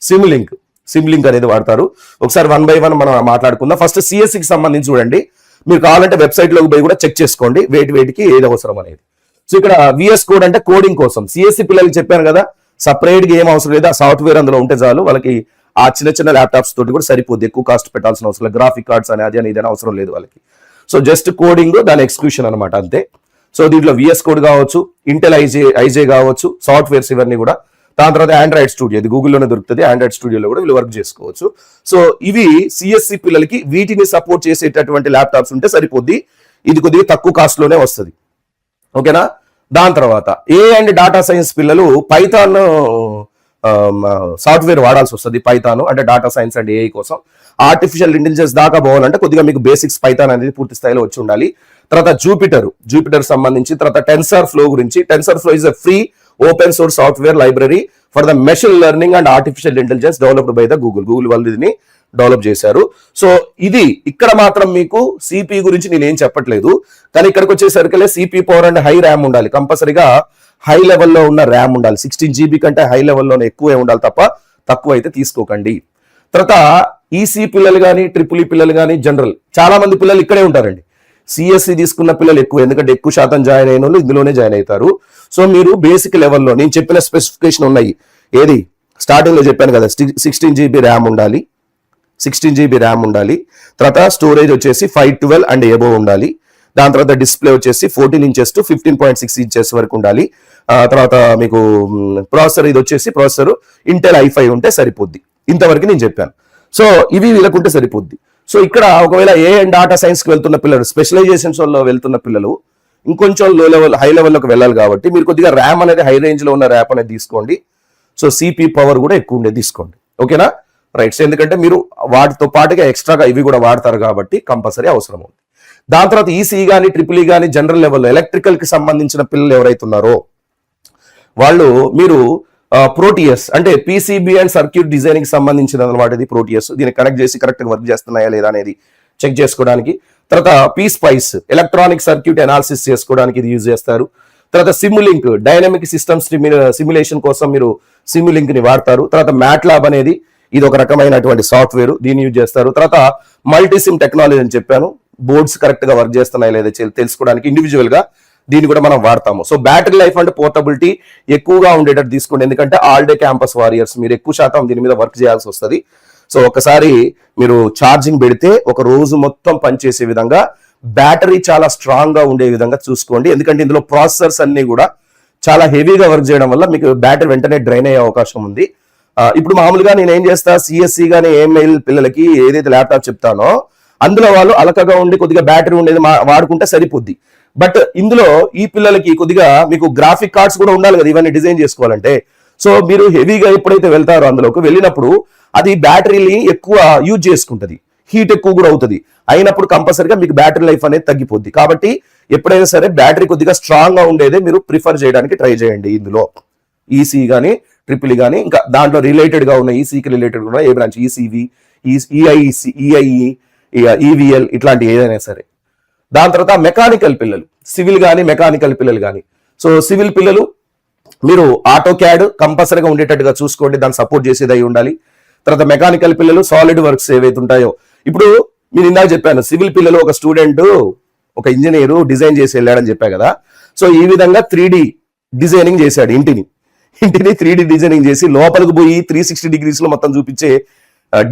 సిమ్లింక్ అనేది వాడతారు. ఒకసారి 1 by 1 మనం మాట్లాడుకుందాం. ఫస్ట్ సిఎస్సికి సంబంధించి చూడండి. మీరు కావాలంటే వెబ్సైట్ లోకి పోయి కూడా చెక్ చేసుకోండి వేటికి ఏది అవసరం అనేది. సో ఇక్కడ విఎస్ కోడ్ అంటే కోడింగ్ కోసం. సిఎస్సి పిల్లలకి చెప్పాను కదా, సపరేట్ గా ఏం అవసరం లేదు. ఆ సాఫ్ట్వేర్ అందులో ఉంటే చాలు. వాళ్ళకి ఆ చిన్న ల్యాప్టాప్స్ తోటి కూడా సరిపోద్ది. ఎక్కువ కాస్ట్ పెట్టాల్సిన అవసరం లేదు. గ్రాఫిక్ కార్డ్స్ అని అది అని ఇదని అవసరం లేదు వాళ్ళకి. సో జస్ట్ కోడింగ్, దాని ఎగ్జిక్యూషన్ అనమాట అంతే. సో దీంట్లో విఎస్ కోడ్ కావచ్చు, ఇంటెల్ ఐజే కావచ్చు, సాఫ్ట్వేర్స్ ఇవన్నీ కూడా. దాని తర్వాత ఆండ్రాయిడ్ స్టూడియో, ఇది గూగుల్లోనే దొరుకుతుంది. ఆండ్రాయిడ్ స్టూడియోలో కూడా వీళ్ళు వర్క్ చేసుకోవచ్చు. సో ఇవి సిఎస్సి పిల్లలకి వీటిని సపోర్ట్ చేసేటటువంటి ల్యాప్టాప్స్ ఉంటే సరిపోద్ది. ఇది కొద్దిగా తక్కువ కాస్ట్ లోనే వస్తుంది. ఓకేనా. దాని తర్వాత ఏ అండ్ డేటా సైన్స్ పిల్లలు పైథాన్ సాఫ్ట్వేర్ వాడాల్సి వస్తుంది. పైథాన్ అంటే డేటా సైన్స్ అండ్ ఏఐ కోసం. ఆర్టిఫిషియల్ ఇంటెలిజెన్స్ దాకా పోవాలంటే కొద్దిగా మీకు బేసిక్స్ పైథాన్ అనేది పూర్తి స్థాయిలో వచ్చి ఉండాలి. తర్వాత జూపిటర్ సంబంధించి, తర్వాత టెన్సర్ ఫ్లో గురించి. Tensor flow is a free open source software library for the machine learning and artificial intelligence developed by the Google వాళ్ళు దీన్ని డెవలప్ చేశారు. సో ఇది ఇక్కడ మాత్రం మీకు సిపి గురించి నేనేం చెప్పట్లేదు. కానీ ఇక్కడికి వచ్చేసరికి CP power and high RAM ఉండాలి. కంపల్సరీగా హై లెవెల్లో ఉన్న ర్యామ్ ఉండాలి. 16 GB కంటే హై లెవెల్లోనే ఎక్కువే ఉండాలి తప్ప తక్కువ అయితే తీసుకోకండి. తర్వాత ఈసీ పిల్లలు కానీ, ట్రిపుల్ ఈ పిల్లలు కానీ, జనరల్ చాలా మంది పిల్లలు ఇక్కడే ఉంటారండి. సిఎస్సి తీసుకున్న పిల్లలు ఎక్కువ, ఎందుకంటే ఎక్కువ శాతం జాయిన్ అయిన వాళ్ళు ఇందులోనే జాయిన్ అవుతారు. సో మీరు బేసిక్ లెవెల్లో నేను చెప్పిన స్పెసిఫికేషన్ ఉన్నాయి. ఏది స్టార్టింగ్ లో చెప్పాను కదా, 16 GB ర్యామ్ ఉండాలి. 16 GB ర్యామ్ ఉండాలి. తర్వాత స్టోరేజ్ వచ్చేసి 512 అండ్ ఎబో ఉండాలి. దాని తర్వాత డిస్ప్లే వచ్చేసి 14 inches to 15.6 inches వరకు ఉండాలి. తర్వాత మీకు ప్రాసెసర్ ఇది వచ్చేసి ప్రాసెసర్ ఇంటెల్ i5 ఉంటే సరిపోద్ది. ఇంతవరకు నేను చెప్పాను. సో ఇవి వీళ్ళకుంటే సరిపోద్ది. సో ఇక్కడ ఒకవేళ ఏ అండ్ డేటా సైన్స్ కి వెళ్తున్న పిల్లలు, స్పెషలైజేషన్స్ లో వెళ్తున్న పిల్లలు ఇంకొంచెం లో లెవెల్ హై లెవెల్లోకి వెళ్ళాలి కాబట్టి మీరు కొద్దిగా ర్యామ్ అనేది హై రేంజ్ లో ఉన్న ర్యాప్ అనేది తీసుకోండి. సో సిపి పవర్ కూడా ఎక్కువ ఉండేది తీసుకోండి. ఓకేనా, రైట్స్. ఎందుకంటే మీరు వాటితో పాటుగా ఎక్స్ట్రాగా ఇవి కూడా వాడతారు కాబట్టి కంపల్సరీ అవసరం ఉంది. దాని తర్వాత ఈసీ కానీ, ట్రిపుల్ ఈ కానీ, జనరల్ లెవెల్లో ఎలక్ట్రికల్ కి సంబంధించిన పిల్లలు ఎవరైతే ఉన్నారో వాళ్ళు మీరు ప్రోటియస్ అంటే పీసీబీ అండ్ సర్క్యూట్ డిజైనింగ్ సంబంధించిన అనమాట. ఇది ప్రోటియస్. దీన్ని కనెక్ట్ చేసి కరెక్ట్ గా వర్క్ చేస్తున్నాయా లేదా అనేది చెక్ చేసుకోవడానికి. తర్వాత పీస్పైస్ ఎలక్ట్రానిక్ సర్క్యూట్ అనాలిసిస్ చేసుకోవడానికి ఇది యూజ్ చేస్తారు. తర్వాత సిమ్యులింక్ డైనమిక్ సిస్టమ్స్ సిమ్యులేషన్ కోసం మీరు సిమ్యులింక్ ని వాడతారు. తర్వాత మ్యాట్లాబ్ అనేది ఇది ఒక రకమైనటువంటి సాఫ్ట్వేర్, దీన్ని యూజ్ చేస్తారు. తర్వాత మల్టీసిమ్ టెక్నాలజీ అని చెప్పాను, బోర్డ్స్ కరెక్ట్ గా వర్క్ చేస్తున్నాయా లేదా తెలుసుకోవడానికి ఇండివిజువల్ గా దీన్ని కూడా మనం వాడతాము. సో బ్యాటరీ లైఫ్ అంటే పోర్టబిలిటీ ఎక్కువగా ఉండేటట్టు తీసుకోండి. ఎందుకంటే ఆల్ డే క్యాంపస్ వారియర్స్ మీరు ఎక్కువ శాతం దీని మీద వర్క్ చేయాల్సి వస్తుంది. సో ఒకసారి మీరు ఛార్జింగ్ పెడితే ఒక రోజు మొత్తం పనిచేసే విధంగా బ్యాటరీ చాలా స్ట్రాంగ్ గా ఉండే విధంగా చూసుకోండి. ఎందుకంటే ఇందులో ప్రాసెసర్స్ అన్ని కూడా చాలా హెవీగా వర్క్ చేయడం వల్ల మీకు బ్యాటరీ వెంటనే డ్రైన్ అయ్యే అవకాశం ఉంది. ఇప్పుడు మామూలుగా నేను ఏం చేస్తా, సిఎస్సి గానీ ఏఎంఎల్ పిల్లలకి ఏదైతే ల్యాప్టాప్ చెప్తానో అందులో వాళ్ళు అలకగా ఉండి కొద్దిగా బ్యాటరీ ఉండేది వాడుకుంటే సరిపోద్ది. బట్ ఇందులో ఈ పిల్లలకి కొద్దిగా మీకు గ్రాఫిక్ కార్డ్స్ కూడా ఉండాలి కదా ఇవన్నీ డిజైన్ చేసుకోవాలంటే. సో మీరు హెవీగా ఎప్పుడైతే వెళ్తారో అందులోకి వెళ్ళినప్పుడు అది బ్యాటరీని ఎక్కువ యూజ్ చేసుకుంటది, హీట్ ఎక్కువ కూడా అవుతుంది. అయినప్పుడు కంపల్సరీగా మీకు బ్యాటరీ లైఫ్ అనేది తగ్గిపోద్ది. కాబట్టి ఎప్పుడైనా సరే బ్యాటరీ కొద్దిగా స్ట్రాంగ్ గా ఉండేదే మీరు ప్రిఫర్ చేయడానికి ట్రై చేయండి. ఇందులో ఈసీ కానీ ట్రిపుల్ కానీ ఇంకా దాంట్లో రిలేటెడ్ గా ఉన్న ఈసీకి రిలేటెడ్ కూడా ఏ బ్రాంచ్ ఈసీవి, ఈఐఈసి, ఈఐఈ, ఈవిఎల్ ఇట్లాంటి ఏదైనా సరే. దాని తర్వాత మెకానికల్ పిల్లలు, సివిల్ కానీ మెకానికల్ పిల్లలు కానీ. సో సివిల్ పిల్లలు మీరు ఆటో క్యాడ్ కంపల్సరీగా ఉండేటట్టుగా చూసుకోండి, దాన్ని సపోర్ట్ చేసేది అయి ఉండాలి. తర్వాత మెకానికల్ పిల్లలు సాలిడ్ వర్క్స్ ఏవైతే ఉంటాయో, ఇప్పుడు మీరు ఇందాక చెప్పాను సివిల్ పిల్లలు ఒక స్టూడెంట్ ఒక ఇంజనీరు డిజైన్ చేసి వెళ్ళాడని చెప్పా కదా. సో ఈ విధంగా 3D డిజైనింగ్ చేశాడు, ఇంటిని 3D డిజైనింగ్ చేసి లోపలికి పోయి 360 degrees లో మొత్తం చూపించే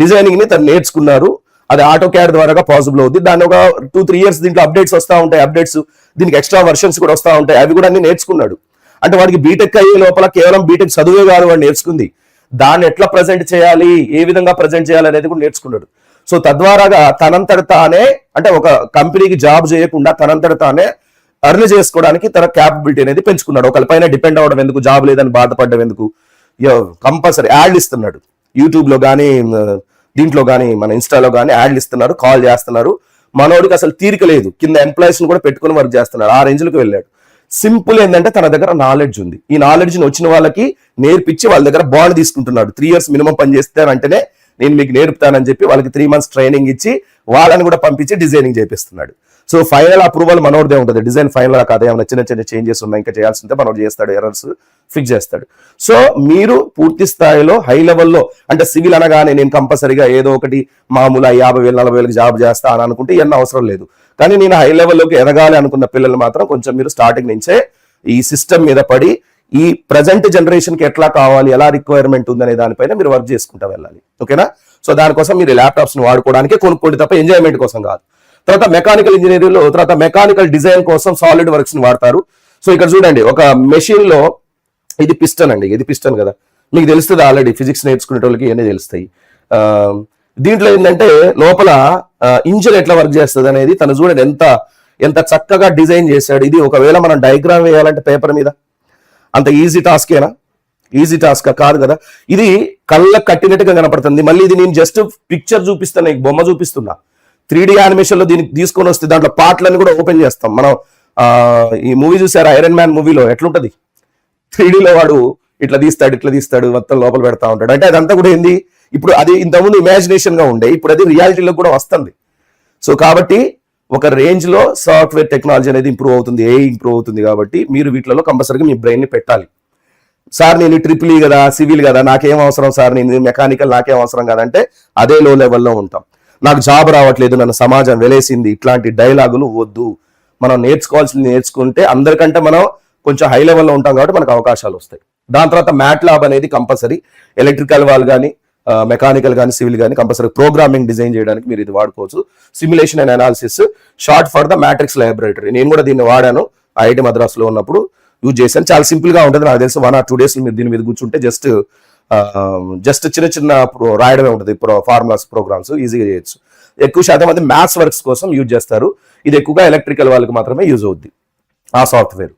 డిజైనింగ్ ని తను నేర్చుకున్నారు. అది ఆటో క్యాడ్ ద్వారా పాసిబుల్ అవుతుంది. దాన్ని ఒక 2-3 years దీంట్లో అప్డేట్స్ వస్తూ ఉంటాయి, అప్డేట్స్ దీనికి ఎక్స్ట్రా వర్షన్స్ కూడా వస్తూ ఉంటాయి, అవి కూడా అన్ని నేర్చుకున్నాడు. అంటే వాడికి బీటెక్ అయ్యే లోపల కేవలం బీటెక్ చదువే కాదు వాడు నేర్చుకుంది, దాన్ని ఎట్లా ప్రజెంట్ చేయాలి, ఏ విధంగా ప్రజెంట్ చేయాలి అనేది కూడా నేర్చుకున్నాడు. సో తద్వారాగా తనంతట తానే అంటే ఒక కంపెనీకి జాబ్ చేయకుండా తనంతట తానే అర్న్ చేసుకోవడానికి తన క్యాపబిలిటీ అనేది పెంచుకున్నాడు. ఒకరి పైన డిపెండ్ అవ్వడం ఎందుకు, జాబ్ లేదని బాధపడడం ఎందుకు, కంపల్సరీ యాడ్లు ఇస్తున్నాడు. యూట్యూబ్ లో కానీ దీంట్లో కానీ మన ఇన్స్టాలో కానీ యాడ్లు ఇస్తున్నారు, కాల్ చేస్తున్నారు. మనోడికి అసలు తీరిక లేదు, కింద ఎంప్లాయీస్ ని కూడా పెట్టుకుని వర్క్ చేస్తున్నారు, ఆ రేంజ్లకు వెళ్ళాడు. సింపుల్ ఏంటంటే తన దగ్గర నాలెడ్జ్ ఉంది, ఈ నాలెడ్జ్ ని వచ్చిన వాళ్ళకి నేర్పించి వాళ్ళ దగ్గర బాండ్ తీసుకుంటున్నాడు. 3 years మినిమం పని చేస్తానంటేనే నేను మీకు నేర్పుతానని చెప్పి వాళ్ళకి 3 months ట్రైనింగ్ ఇచ్చి వాళ్ళని కూడా పంపించి డిజైనింగ్ చేపిస్తున్నాడు. సో ఫైనల్ అప్రూవల్ మనోడిదే ఉంటుంది, డిజైన్ ఫైనల్ కాదు, ఏమైనా చిన్న చిన్న చేంజెస్ ఉన్నాయి ఇంకా చేయాల్సిందే మనోడు చేస్తాడు, ఎర్రర్స్ ఫిక్స్ చేస్తాడు. సో మీరు పూర్తి స్థాయిలో హై లెవెల్లో అంటే సివిల్ అనగానే నేను కంపల్సరీగా ఏదో ఒకటి మామూలు 50,000 40,000 జాబ్ చేస్తా అని అనుకుంటే ఇవన్నీ అవసరం లేదు. కానీ నేను హై లెవెల్లోకి ఎదగాలి అనుకున్న పిల్లలు మాత్రం కొంచెం మీరు స్టార్టింగ్ నుంచే ఈ సిస్టమ్ మీద పడి ఈ ప్రజెంట్ జనరేషన్ కి ఎట్లా కావాలి, ఎలా రిక్వైర్మెంట్ ఉందనే దానిపైన మీరు వర్క్ చేసుకుంటూ వెళ్ళాలి. ఓకేనా? సో దానికోసం మీరు ల్యాప్టాప్స్ ని వాడుకోవడానికి కొనుక్కోండి తప్ప ఎంజాయ్మెంట్ కోసం కాదు. తర్వాత మెకానికల్ ఇంజనీరింగ్ లో తర్వాత మెకానికల్ డిజైన్ కోసం సాలిడ్ వర్క్స్ ని వాడతారు. సో ఇక్కడ చూడండి ఒక మెషిన్ లో ఇది పిస్టన్ అండి, ఇది పిస్టన్ కదా, మీకు తెలుస్తుంది ఆల్రెడీ, ఫిజిక్స్ నేర్చుకునే వాళ్ళకి ఇవన్నీ తెలుస్తాయి. దీంట్లో ఏంటంటే లోపల ఇంజిన్ ఎట్లా వర్క్ చేస్తుంది అనేది తను చూడండి ఎంత చక్కగా డిజైన్ చేశాడు. ఇది ఒకవేళ మనం డయాగ్రామ్ వేయాలంటే పేపర్ మీద అంత ఈజీ టాస్కేనా? ఈజీ టాస్క్ కాదు కదా. ఇది కళ్ళకు కట్టినట్టుగా కనపడుతుంది. మళ్ళీ ఇది నేను జస్ట్ పిక్చర్ చూపిస్తాను, బొమ్మ చూపిస్తున్నా. 3D యానిమేషన్ లో దీనికి తీసుకొని వస్తే దాంట్లో పార్ట్లను కూడా ఓపెన్ చేస్తాం మనం. ఈ మూవీ చూసారా, ఐరన్ మ్యాన్ మూవీలో ఎట్లుంటది, 3Dలో వాడు ఇట్లా తీస్తాడు మొత్తం లోపల పెడతా ఉంటాడు. అంటే అదంతా కూడా ఏంది, ఇప్పుడు అది ఇంతకుముందు ఇమాజినేషన్ గా ఉండే, ఇప్పుడు అది రియాలిటీలో కూడా వస్తుంది. సో కాబట్టి ఒక రేంజ్ లో సాఫ్ట్వేర్ టెక్నాలజీ అనేది ఇంప్రూవ్ అవుతుంది, ఏఐ ఇంప్రూవ్ అవుతుంది. కాబట్టి మీరు వీటిలో కంపల్సరీగా మీ బ్రెయిన్ ని పెట్టాలి. సార్ నేను ట్రిపుల్ ఈ కదా, సివిల్ కదా, నాకేం అవసరం సార్, నేను మెకానికల్ నాకేం అవసరం కాదంటే అదే లో లెవెల్లో ఉంటాం. నాకు జాబ్ రావట్లేదు, నన్ను సమాజం వెలేసింది, ఇట్లాంటి డైలాగులు వద్దు. మనం నేర్చుకోవాల్సింది నేర్చుకుంటే అందరికంటే మనం కొంచెం హై లెవెల్లో ఉంటాం కాబట్టి మనకు అవకాశాలు వస్తాయి. దాని తర్వాత మ్యాట్ ల్యాబ్ అనేది కంపల్సరీ, ఎలక్ట్రికల్ వాళ్ళు కానీ మెకానికల్ కానీ సివిల్ కానీ కంపల్సరీ ప్రోగ్రామింగ్ డిజైన్ చేయడానికి మీరు ఇది వాడుకోవచ్చు. Simulation and analysis short for the matrix library. నేను కూడా దీన్ని వాడాను, ఐఐటి మద్రాసులో ఉన్నప్పుడు యూజ్ చేశాను. చాలా సింపుల్ గా ఉంటుంది, నాకు తెలిసి 1 or 2 days మీరు దీని మీద కూర్చుంటే జస్ట్ చిన్న రాయడమే ఉంటుంది. ఫార్ములాస్ ప్రోగ్రామ్స్ ఈజీగా చేయొచ్చు. ఎక్కువ శాతం మంది మ్యాథ్స్ వర్క్స్ కోసం యూజ్ చేస్తారు. ఇది ఎక్కువగా ఎలక్ట్రికల్ వాళ్ళకి మాత్రమే యూజ్ అవుద్ది ఆ సాఫ్ట్వేర్.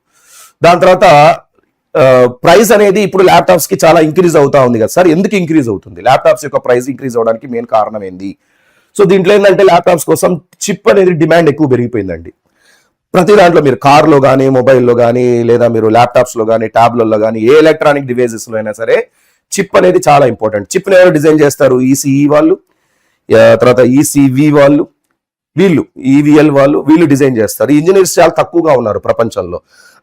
దాని తర్వాత ప్రైస్ అనేది ఇప్పుడు ల్యాప్టాప్స్ కి చాలా ఇంక్రీజ్ అవుతా ఉంది కదా సార్. ఎందుకు ఇంక్రీజ్ అవుతుంది, ల్యాప్టాప్స్ యొక్క ప్రైస్ ఇంక్రీజ్ అవడానికి మెయిన్ కారణం ఏంది? సో దీంట్లో ఏంటంటే ల్యాప్టాప్స్ కోసం చిప్ అనేది డిమాండ్ ఎక్కువ పెరిగిపోయిందండి. ప్రతి దాంట్లో మీరు కార్లో కానీ మొబైల్లో కానీ లేదా మీరు ల్యాప్టాప్స్ లో కానీ ట్యాబ్లలో కానీ ఏ ఎలక్ట్రానిక్ డివైజెస్ లో అయినా సరే చిప్ అనేది చాలా ఇంపార్టెంట్. చిప్ ని ఎవరు డిజైన్ చేస్తారు? ఈసీఈ వాళ్ళు, తర్వాత ఈసీవి వాళ్ళు, వీళ్ళు ఈవిఎల్ వాళ్ళు, వీళ్ళు డిజైన్ చేస్తారు. ఇంజనీర్స్ చాలా తక్కువగా ఉన్నారు ప్రపంచంలో,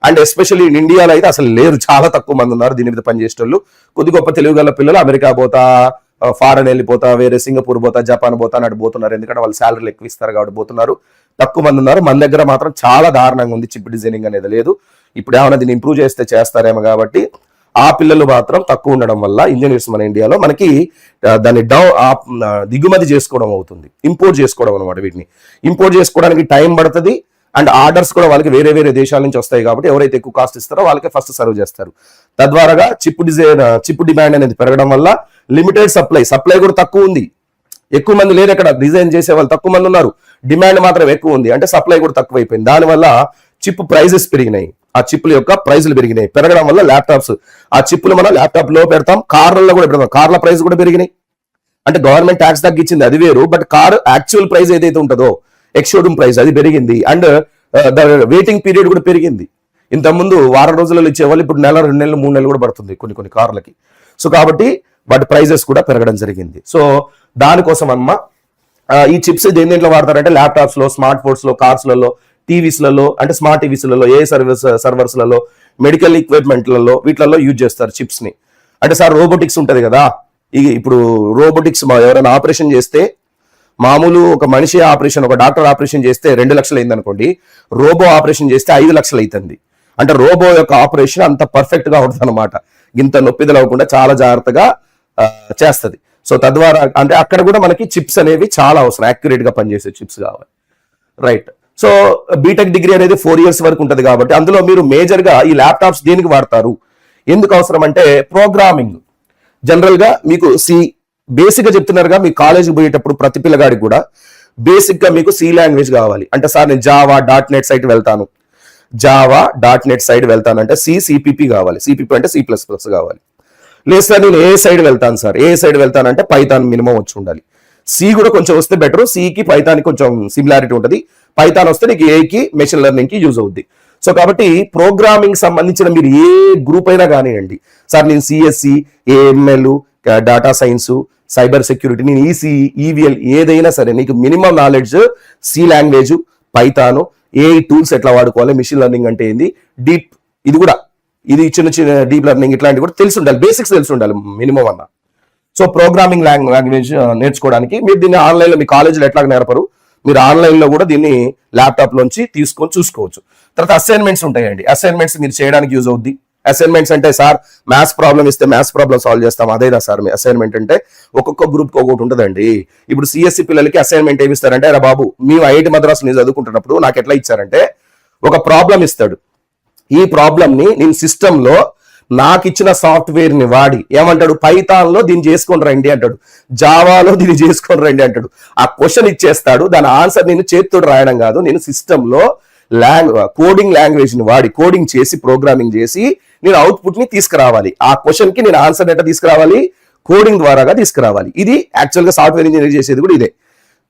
అండ్ ఎస్పెషల్లీ ఇన్ ఇండియాలో అయితే అసలు లేరు, చాలా తక్కువ మంది ఉన్నారు దీని మీద పనిచేసేటోళ్ళు. కొద్ది గొప్ప తెలుగు గల పిల్లలు అమెరికా పోతా, ఫారెన్ వెళ్ళిపోతా, వేరే సింగపూర్ పోతా, జపాన్ పోతా అని పోతున్నారు. ఎందుకంటే వాళ్ళు శాలరీలు ఎక్కువ ఇస్తారు కాబట్టి పోతున్నారు. తక్కువ మంది ఉన్నారు. మన దగ్గర మాత్రం చాలా దారుణంగా ఉంది, చిప్ డిజైనింగ్ అనేది లేదు. ఇప్పుడు ఏమైనా దీన్ని ఇంప్రూవ్ చేస్తే చేస్తారేమో కాబట్టి ఆ పిల్లలు మాత్రం తక్కువ ఉండడం వల్ల ఇంజనీర్స్ మన ఇండియాలో మనకి దాన్ని దిగుమతి చేసుకోవడం అవుతుంది, ఇంపోర్ట్ చేసుకోవడం అనమాట. వీటిని ఇంపోర్ట్ చేసుకోవడానికి టైం పడుతుంది అండ్ ఆర్డర్స్ కూడా వాళ్ళకి వేరే వేరే దేశాల నుంచి వస్తాయి కాబట్టి ఎవరైతే ఎక్కువ కాస్ట్ ఇస్తారో వాళ్ళకే ఫస్ట్ సర్వ్ చేస్తారు. తద్వారా చిప్ డిమాండ్ అనేది పెరగడం వల్ల లిమిటెడ్ సప్లై కూడా తక్కువ ఉంది, ఎక్కువ మంది లేదు అక్కడ, డిజైన్ చేసే వాళ్ళు తక్కువ మంది ఉన్నారు, డిమాండ్ మాత్రం ఎక్కువ ఉంది, అంటే సప్లై కూడా తక్కువ అయిపోయింది. దానివల్ల చిప్ ప్రైజెస్ పెరిగినాయి, ఆ చిప్ల యొక్క ప్రైజులు పెరిగినాయి. పెరగడం వల్ల ల్యాప్టాప్స్, ఆ చిప్లు మనం ల్యాప్టాప్ లో పెడతాం, కార్లలో కూడా పెడతాం, కార్ల ప్రైస్ కూడా పెరిగినాయి. అంటే గవర్నమెంట్ ట్యాక్స్ తగ్గించింది అది వేరు, బట్ కార్ యాక్చువల్ ప్రైస్ ఏదైతే ఉంటుందో ఎక్స్షోరూమ్ ప్రైస్ అది పెరిగింది. అండ్ వెయిటింగ్ పీరియడ్ కూడా పెరిగింది. ఇంతకుముందు వారం రోజులలో ఇచ్చేవాళ్ళు ఇప్పుడు నెల, 2 నెలలు, 3 నెలలు కూడా పడుతుంది కొన్ని కార్లకి. సో కాబట్టి వాటి ప్రైజెస్ కూడా పెరగడం జరిగింది. సో దానికోసం అమ్మ ఈ చిప్స్ దేంట్లో వాడతారంటే ల్యాప్టాప్స్ లో, స్మార్ట్ ఫోన్స్ లో, కార్స్లలో, టీవీస్లలో, అంటే స్మార్ట్ టీవీస్లలో, ఏ సర్వర్స్లలో, మెడికల్ ఎక్విప్మెంట్లలో వీటిలలో యూజ్ చేస్తారు చిప్స్ ని. అంటే సార్ రోబోటిక్స్ ఉంటది కదా, ఇప్పుడు రోబోటిక్స్ ఎవరైనా ఆపరేషన్ చేస్తే, మామూలు ఒక మనిషి ఆపరేషన్, ఒక డాక్టర్ ఆపరేషన్ చేస్తే 2 లక్షలు అయింది అనుకోండి, రోబో ఆపరేషన్ చేస్తే 5 లక్షలు అవుతుంది. అంటే రోబో యొక్క ఆపరేషన్ అంత పర్ఫెక్ట్ గా ఉంటుంది అనమాట, ఇంత నొప్పి తెలవకుండా చాలా జాగ్రత్తగా చేస్తుంది. సో తద్వారా అంటే అక్కడ కూడా మనకి చిప్స్ అనేవి చాలా అవసరం, యాక్యురేట్ గా పనిచేసే చిప్స్ కావాలి, రైట్. సో బీటెక్ డిగ్రీ అనేది 4 years వరకు ఉంటుంది కాబట్టి అందులో మీరు మేజర్ గా ఈ ల్యాప్టాప్స్ దేనికి వాడతారు, ఎందుకు అవసరం అంటే ప్రోగ్రామింగ్. జనరల్ గా మీకు బేసిక్ గా చెప్తున్నారుగా, మీ కాలేజీకి పోయేటప్పుడు ప్రతి పిల్లగాడికి కూడా బేసిక్ గా మీకు సి లాంగ్వేజ్ కావాలి. అంటే సార్ నేను జావా .NET సైడ్ వెళ్తాను, జావా .NET సైడ్ వెళ్తాను అంటే సిపిపి కావాలి, సిపిపి అంటే C++ కావాలి. లేదు సార్ నేను ఏ సైడ్ వెళ్తాను సార్, ఏ సైడ్ వెళ్తానంటే పైథాన్ మినిమం వచ్చి ఉండాలి. సి కూడా కొంచెం వస్తే బెటర్, సికి పైథాన్ కొంచెం సిమిలారిటీ ఉంటుంది, పైథాన్ వస్తే నీకు ఏకి మెషిన్ లెర్నింగ్ కి యూజ్ అవుద్ది. సో కాబట్టి ప్రోగ్రామింగ్ సంబంధించిన మీరు ఏ గ్రూప్ అయినా కానివ్వండి, సార్ నేను CSC, AML, data science, cyber security, నేను ఈవీఎల్ ఏదైనా సరే నీకు minimum knowledge C language, Python, ఏ టూల్స్ ఎట్లా వాడుకోవాలి, మెషిన్ లెర్నింగ్ అంటే ఏంది, డీప్ ఇది చిన్న డీప్ లెర్నింగ్ ఇట్లాంటివి కూడా తెలిసి ఉండాలి, బేసిక్స్ తెలిసి ఉండాలి మినిమం అన్న. సో ప్రోగ్రామింగ్ లాంగ్వేజ్ నేర్చుకోవడానికి మీరు దీన్ని ఆన్లైన్లో, మీ కాలేజీలో ఎట్లా నేర్పరు, మీరు ఆన్లైన్లో కూడా దీన్ని ల్యాప్టాప్ లోంచి తీసుకొని చూసుకోవచ్చు. తర్వాత అసైన్మెంట్స్ ఉంటాయండి, అసైన్మెంట్స్ మీరు చేయడానికి యూజ్ అవుద్ది. అసైన్మెంట్స్ అంటే సార్ మ్యాథ్స్ ప్రాబ్లం ఇస్తే మ్యాథ్స్ ప్రాబ్లం సాల్వ్ చేస్తాం, అదేనా సార్ మీ అసైన్మెంట్ అంటే? ఒక్కొక్క గ్రూప్ ఒకటి ఉంటుందండి. ఇప్పుడు సిఎస్సి పిల్లలకి అసైన్మెంట్ ఏమి ఇస్తారంటే, అరే బాబు మేము ఐఐటి మద్రాసు నేను చదువుకుంటున్నప్పుడు నాకు ఎట్లా ఇచ్చారంటే, ఒక ప్రాబ్లం ఇస్తాడు, ఈ ప్రాబ్లం ని నేను సిస్టమ్ లో నాకు ఇచ్చిన సాఫ్ట్వేర్ ని వాడి ఏమంటాడు, పైథాన్ లో దీన్ని చేసుకొని రండి అంటాడు, జావాలో దీన్ని చేసుకొని రండి అంటాడు. ఆ క్వశ్చన్ ఇచ్చేస్తాడు, దాని ఆన్సర్ నేను చేతితో రాయడం కాదు, నేను సిస్టమ్ లో కోడింగ్ లాంగ్వేజ్ ని వాడి కోడింగ్ చేసి ప్రోగ్రామింగ్ చేసి నేను అవుట్పుట్ ని తీసుకురావాలి. ఆ క్వశ్చన్ కి నేను ఆన్సర్ ఎట్లా తీసుకురావాలి, కోడింగ్ ద్వారాగా తీసుకురావాలి. ఇది యాక్చువల్ గా సాఫ్ట్వేర్ ఇంజనీర్ చేసేది కూడా ఇదే.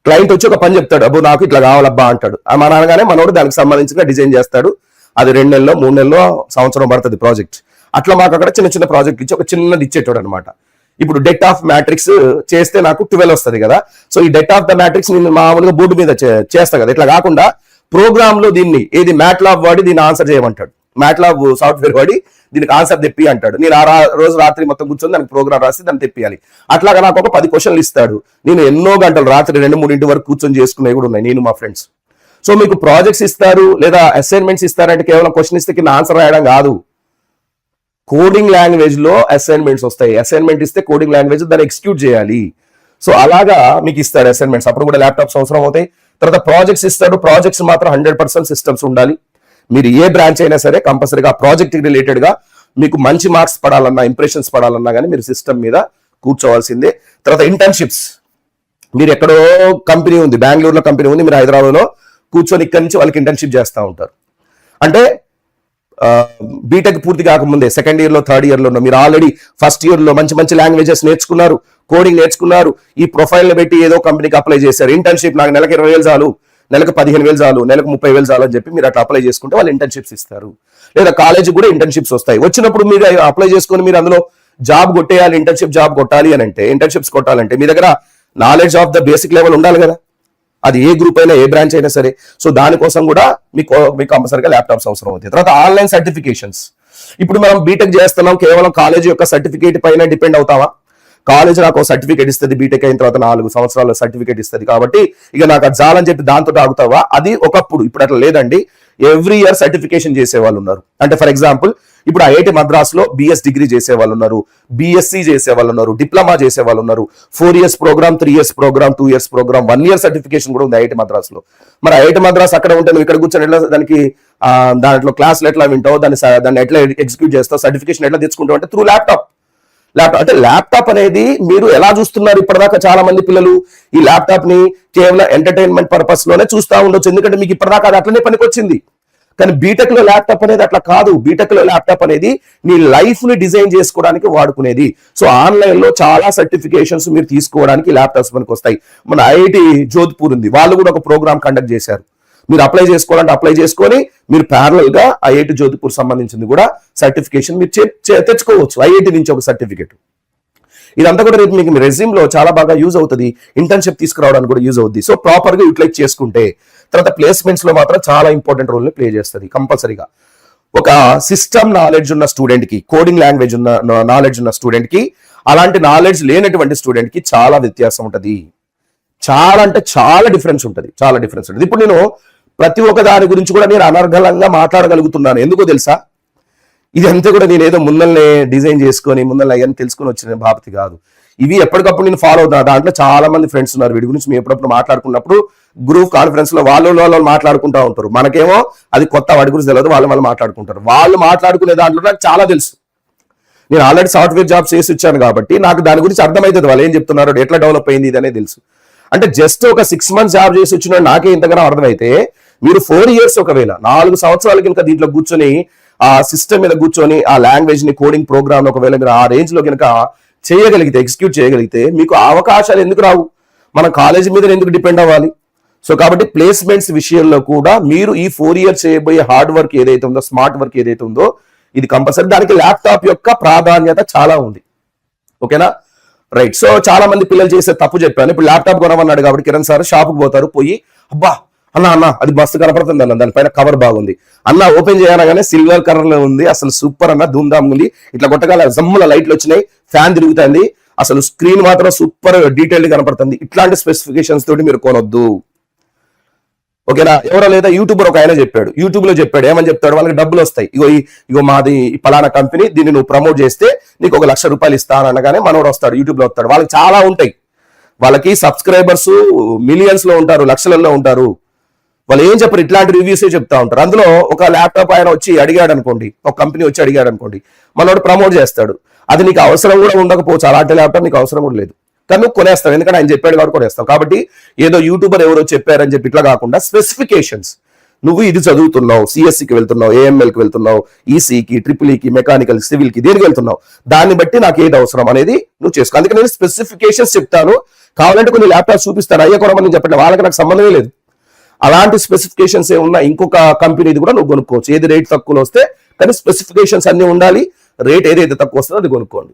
క్లయింట్ వచ్చి ఒక పని చెప్తాడు, అబ్బో నాకు ఇట్లా కావాలబ్బా అంటాడు, మన అనగానే మనోడు దానికి సంబంధించిన డిజైన్ చేస్తాడు. అది 2 నెలల్లో, 3 నెలల్లో, సంవత్సరం పడుతుంది ప్రాజెక్ట్. అట్లా మాకు అక్కడ చిన్న ప్రాజెక్ట్ ఇచ్చి ఒక చిన్నది ఇచ్చేటోడు అనమాట. ఇప్పుడు డెట్ ఆఫ్ మ్యాట్రిక్స్ చేస్తే నాకు 12 వస్తుంది కదా, సో ఈ డెట్ ఆఫ్ ద మ్యాట్రిక్స్ నేను మామూలుగా బోర్డు మీద చేస్తా కదా, ఇట్లా కాకుండా ప్రోగ్రామ్ లో దీన్ని ఏది మ్యాట్లాబ్ వాడి దీన్ని ఆన్సర్ చేయమంటాడు, మ్యాట్లాబ్ సాఫ్ట్వేర్ వాడి దీనికి ఆన్సర్ తెప్పి అంటాడు. నేను ఆ రోజు రాత్రి మొత్తం కూర్చొని దానికి ప్రోగ్రామ్ రాసి దాన్ని తెప్పియాలి. అట్లాగా నాకు ఒక 10 క్వశ్చన్లు ఇస్తాడు, నేను ఎన్నో గంటలు రాత్రి 2-3 వరకు కూర్చొని చేసుకునేవి కూడా ఉన్నాయి నేను మా ఫ్రెండ్స్. సో మీకు ప్రాజెక్ట్స్ ఇస్తారు లేదా అసైన్మెంట్స్ ఇస్తారంటే కేవలం క్వశ్చన్ ఇస్తే కింద ఆన్సర్ రాయడం కాదు, కోడింగ్ లాంగ్వేజ్ లో అసైన్మెంట్స్ వస్తాయి. అసైన్మెంట్ ఇస్తే కోడింగ్ లాంగ్వేజ్ దాన్ని ఎగ్జిక్యూట్ చేయాలి. సో అలాగా మీకు ఇస్తాడు అసైన్మెంట్స్, అప్పుడు కూడా ల్యాప్టాప్స్ అవసరం అవుతాయి. తర్వాత ప్రాజెక్ట్స్ ఇస్తాడు, ప్రాజెక్ట్స్ మాత్రం 100% సిస్టమ్స్ ఉండాలి. మీరు ఏ బ్రాంచ్ అయినా సరే కంపల్సరీగా ప్రాజెక్ట్ రిలేటెడ్ గా మీకు మంచి మార్క్స్ పడాలన్నా, ఇంప్రెషన్స్ పడాలన్నా కానీ మీరు సిస్టమ్ మీద కూర్చోవాల్సిందే. తర్వాత ఇంటర్న్షిప్స్, మీరు ఎక్కడో కంపెనీ ఉంది, బెంగళూరులో కంపెనీ ఉంది, మీరు హైదరాబాద్లో కూర్చొని ఇక్కడి నుంచి వాళ్ళకి ఇంటర్న్షిప్ చేస్తూ ఉంటారు. అంటే బీటెక్ పూర్తి కాకముందే 2nd year లో 3rd year లో మీరు ఆల్రెడీ 1st year లో మంచి లాంగ్వేజెస్ నేర్చుకున్నారు, కోడింగ్ నేర్చుకున్నారు, ఈ ప్రొఫైల్ పెట్టి ఏదో కంపెనీకి అప్లై చేశారు. ఇంటర్న్షిప్ నాకు నెలకు 20,000 చాలు, నెలకు 15,000 చాలు, నెలకు 30,000 చాలు అని చెప్పి మీరు అట్లా అప్లై చేసుకుంటే వాళ్ళు ఇంటర్న్షిప్స్ ఇస్తారు. లేదా కాలేజీ కూడా ఇంటర్న్షిప్స్ వస్తాయి. వచ్చినప్పుడు మీరు అప్లై చేసుకొని మీరు అందులో జాబ్ కొట్టేయాలి, ఇంటర్న్షిప్ జాబ్ కొట్టాలి అని అంటే, ఇంటర్న్షిప్స్ కొట్టాలంటే మీ దగ్గర knowledge of the basic level ఉండాలి కదా, అది ఏ గ్రూప్ అయినా ఏ బ్రాంచ్ అయినా సరే. సో దానికోసం కూడా మీకు కంపల్సరీగా ల్యాప్టాప్స్ అవసరం అవుతాయి. తర్వాత ఆన్లైన్ సర్టిఫికేషన్స్, ఇప్పుడు మనం బీటెక్ చేస్తున్నాం, కేవలం కాలేజ్ యొక్క సర్టిఫికేట్ పైన డిపెండ్ అవుతావా? కాలేజ్ నాకు సర్టిఫికేట్ ఇస్తుంది, బీటెక్ అయిన తర్వాత 4 సంవత్సరాల సర్టిఫికేట్ ఇస్తుంది కాబట్టి ఇక నాకు అది చాలని చెప్పి దాంతో ఆగుతావా? అది ఒకప్పుడు, ఇప్పుడు అట్లా లేదండి. ఎవ్రీ ఇయర్ సర్టిఫికేషన్ చేసే వాళ్ళు ఉన్నారు. అంటే ఫర్ ఎగ్జాంపుల్ ఇప్పుడు ఐఐటి మద్రాస్లో బిఎస్ డిగ్రీ చేసే వాళ్ళు ఉన్నారు, బిఎస్సి చేసే వాళ్ళు ఉన్నారు, డిప్లొమా చేసే వాళ్ళు ఉన్నారు, 4 years program, 3 years program, 2 years program, 1 year certification కూడా ఉంది ఐఐటి మద్రాస్లో. మరి ఐఐటి మద్రాస్ అక్కడ ఉంటే నువ్వు ఇక్కడ కూర్చొని ఎట్లా దానికి దాంట్లో క్లాసులు ఎట్లా వింటావు, దాన్ని ఎట్లా ఎగ్జిక్యూట్ చేస్తావు, సర్టిఫికేషన్ ఎట్లా తెచ్చుకుంటావు అంటే త్రూ ల్యాప్టాప్ అంటే ల్యాప్టాప్ అనేది మీరు ఎలా చూస్తున్నారు ఇప్పటిదాకా చాలా మంది పిల్లలు ఈ ల్యాప్టాప్ ని కేవలం ఎంటర్టైన్మెంట్ పర్పస్ లోనే చూస్తూ ఉండొచ్చు, ఎందుకంటే మీకు ఇప్పటిదాకా అది అట్లనే పనికొచ్చింది. కానీ బీటెక్ లో ల్యాప్టాప్ అనేది అట్లా కాదు. బీటెక్ లో ల్యాప్టాప్ అనేది నీ లైఫ్ ని డిజైన్ చేసుకోవడానికి వాడుకునేది. సో ఆన్లైన్ లో చాలా సర్టిఫికేషన్స్ మీరు తీసుకోవడానికి ల్యాప్టాప్స్ మనకు వస్తాయి. మన ఐఐటి జోధ్పూర్ ఉంది, వాళ్ళు కూడా ఒక ప్రోగ్రామ్ కండక్ట్ చేశారు. మీరు అప్లై చేసుకోవాలంటే అప్లై చేసుకొని మీరు ప్యారలల్ గా ఐఐటి జోధ్పూర్ సంబంధించింది కూడా సర్టిఫికేషన్ మీరు తెచ్చుకోవచ్చు, ఐఐటి నుంచి ఒక సర్టిఫికేట్. ఇదంతా కూడా రేపు మీకు రెజ్యూమ్ లో చాలా బాగా యూజ్ అవుతుంది, ఇంటర్న్షిప్ తీసుకురావడానికి కూడా యూజ్ అవుతుంది. సో ప్రాపర్ గా యూటిలైజ్ చేసుకుంటే తర్వాత ప్లేస్మెంట్స్ లో మాత్రం చాలా ఇంపార్టెంట్ రోల్ ని ప్లే చేస్తుంది కంపల్సరీగా. ఒక సిస్టమ్ నాలెడ్జ్ ఉన్న స్టూడెంట్ కి, కోడింగ్ లాంగ్వేజ్ ఉన్న నాలెడ్జ్ ఉన్న స్టూడెంట్ కి, అలాంటి నాలెడ్జ్ లేనటువంటి స్టూడెంట్ కి చాలా వ్యత్యాసం ఉంటుంది. చాలా అంటే చాలా డిఫరెన్స్ ఉంటుంది, చాలా డిఫరెన్స్ ఉంటుంది. ఇప్పుడు నేను ప్రతి ఒక్క దాని గురించి కూడా నేను అనర్గళంగా మాట్లాడగలుగుతున్నాను. ఎందుకో తెలుసా? ఇదంతా కూడా నేను ఏదో ముందల్నే డిజైన్ చేసుకొని ముందల్ని అవన్నీ తెలుసుకొని వచ్చిన బాపతి కాదు. ఇవి ఎప్పటికప్పుడు నేను ఫాలో అవుతున్నా. దాంట్లో చాలా మంది ఫ్రెండ్స్ ఉన్నారు, వీటి గురించి మేము ఎప్పుడప్పుడు మాట్లాడుకున్నప్పుడు గ్రూప్ కాన్ఫరెన్స్ లో వాళ్ళు మాట్లాడుకుంటూ ఉంటారు. మనకేమో అది కొత్త, వాటి గురించి తెలియదు, వాళ్ళు మాట్లాడుకుంటారు. వాళ్ళు మాట్లాడుకునే దాంట్లో నాకు చాలా తెలుసు. నేను ఆల్రెడీ సాఫ్ట్వేర్ జాబ్ చేసి వచ్చాను కాబట్టి నాకు దాని గురించి అర్థమవుతుంది, వాళ్ళు ఏం చెప్తున్నారు, ఎట్లా డెవలప్ అయింది ఇది అనేది తెలుసు. అంటే జస్ట్ ఒక 6 months జాబ్ చేసి వచ్చిన నాకే ఇంతగానో అర్థమైతే మీరు 4 years ఒకవేళ 4 సంవత్సరాల కనుక దీంట్లో కూర్చొని ఆ సిస్టమ్ మీద కూర్చొని ఆ లాంగ్వేజ్ ని, కోడింగ్ ప్రోగ్రామ్ ఒకవేళ మీరు ఆ రేంజ్ లో కనుక చేయగలిగితే, ఎగ్జిక్యూట్ చేయగలిగితే మీకు అవకాశాలు ఎందుకు రావు? మన కాలేజీ మీద ఎందుకు డిపెండ్ అవ్వాలి? సో కాబట్టి ప్లేస్మెంట్స్ విషయంలో కూడా మీరు ఈ 4 years చేయబోయే హార్డ్ వర్క్ ఏదైతే ఉందో, స్మార్ట్ వర్క్ ఏదైతే ఉందో, ఇది కంపల్సరీ. దానికి ల్యాప్టాప్ యొక్క ప్రాధాన్యత చాలా ఉంది. ఓకేనా? రైట్. సో చాలా మంది పిల్లలు చేసే తప్పు చెప్పాను. ఇప్పుడు ల్యాప్టాప్ కొనమన్నాడు కాబట్టి కిరణ్ సార్ షాప్కి పోతారు, పోయి అబ్బా అన్న అది మస్తు కనపడుతుంది అన్న, దానిపైన కవర్ బాగుంది అన్న, ఓపెన్ చేయగానే సిల్వర్ కలర్ లో ఉంది, అసలు సూపర్ అన్న, ధూమ్ధామ్ ఉంది, ఇట్లా కొట్టగాల జమ్ముల లైట్లు వచ్చినాయి, ఫ్యాన్ తిరుగుతుంది, అసలు స్క్రీన్ మాత్రం సూపర్ డీటెయిల్డ్ కనపడుతుంది. ఇట్లాంటి స్పెసిఫికేషన్స్ తోటి మీరు కొనొద్దు. ఓకేనా? ఎవరో లేదా యూట్యూబర్ ఒక ఆయన చెప్పాడు, యూట్యూబ్ లో చెప్పాడు, ఏమని చెప్తాడు, వాళ్ళకి డబ్బులు వస్తాయి, ఇగో మాది పలానా కంపెనీ, దీన్ని నువ్వు ప్రమోట్ చేస్తే నీకు 1 లక్ష రూపాయలు ఇస్తాను అనగానే మనోడు వస్తాడు, యూట్యూబ్ లో వస్తాడు. వాళ్ళకి చాలా ఉంటాయి, వాళ్ళకి సబ్స్క్రైబర్స్ మిలియన్స్ లో ఉంటారు, లక్షలలో ఉంటారు. వాళ్ళు ఏం చెప్పరు, ఇట్లాంటి రివ్యూసే చెప్తా ఉంటారు. అందులో ఒక ల్యాప్టాప్ ఆయన వచ్చి అడిగాడు అనుకోండి, ఒక కంపెనీ వచ్చి అడిగాడు అనుకోండి, మనోడు ప్రమోట్ చేస్తాడు. అది నీకు అవసరం కూడా ఉండకపోవచ్చు, అలాంటి ల్యాప్టాప్ నీకు అవసరం కూడా లేదు, కానీ నువ్వు కొనేస్తావు, ఎందుకంటే ఆయన చెప్పాడు కాబట్టి కొనేస్తావు. కాబట్టి ఏదో యూట్యూబర్ ఎవరో చెప్పారని చెప్పి ఇట్లా కాకుండా స్పెసిఫికేషన్స్, నువ్వు ఇది చదువుతున్నావు, సిఎస్సికి వెళ్తున్నావు, ఏఎంఎల్కి వెళ్తున్నావు, ఈసీకి, ట్రిపుల్ఈకి, మెకానికల్, సివిల్కి, దేనికి వెళ్తున్నావు, దాన్ని బట్టి నాకు ఏది అవసరం అనేది నువ్వు చేసుకో. అందుకే నేను స్పెసిఫికేషన్స్ చెప్తాను, కావాలంటే కొన్ని ల్యాప్టాప్ చూపిస్తాను, అయ్యే కొనమని నేను చెప్పండి, వాళ్ళకి నాకు సంబంధమే లేదు. అలాంటి స్పెసిఫికేషన్స్ ఏమున్నా ఇంకొక కంపెనీది కూడా నువ్వు కొనుక్కోవచ్చు, ఏది రేట్ తక్కువలో వస్తే, కానీ స్పెసిఫికేషన్స్ అన్ని ఉండాలి, రేట్ ఏదైతే తక్కువ వస్తుందో అది కొనుక్కోండి.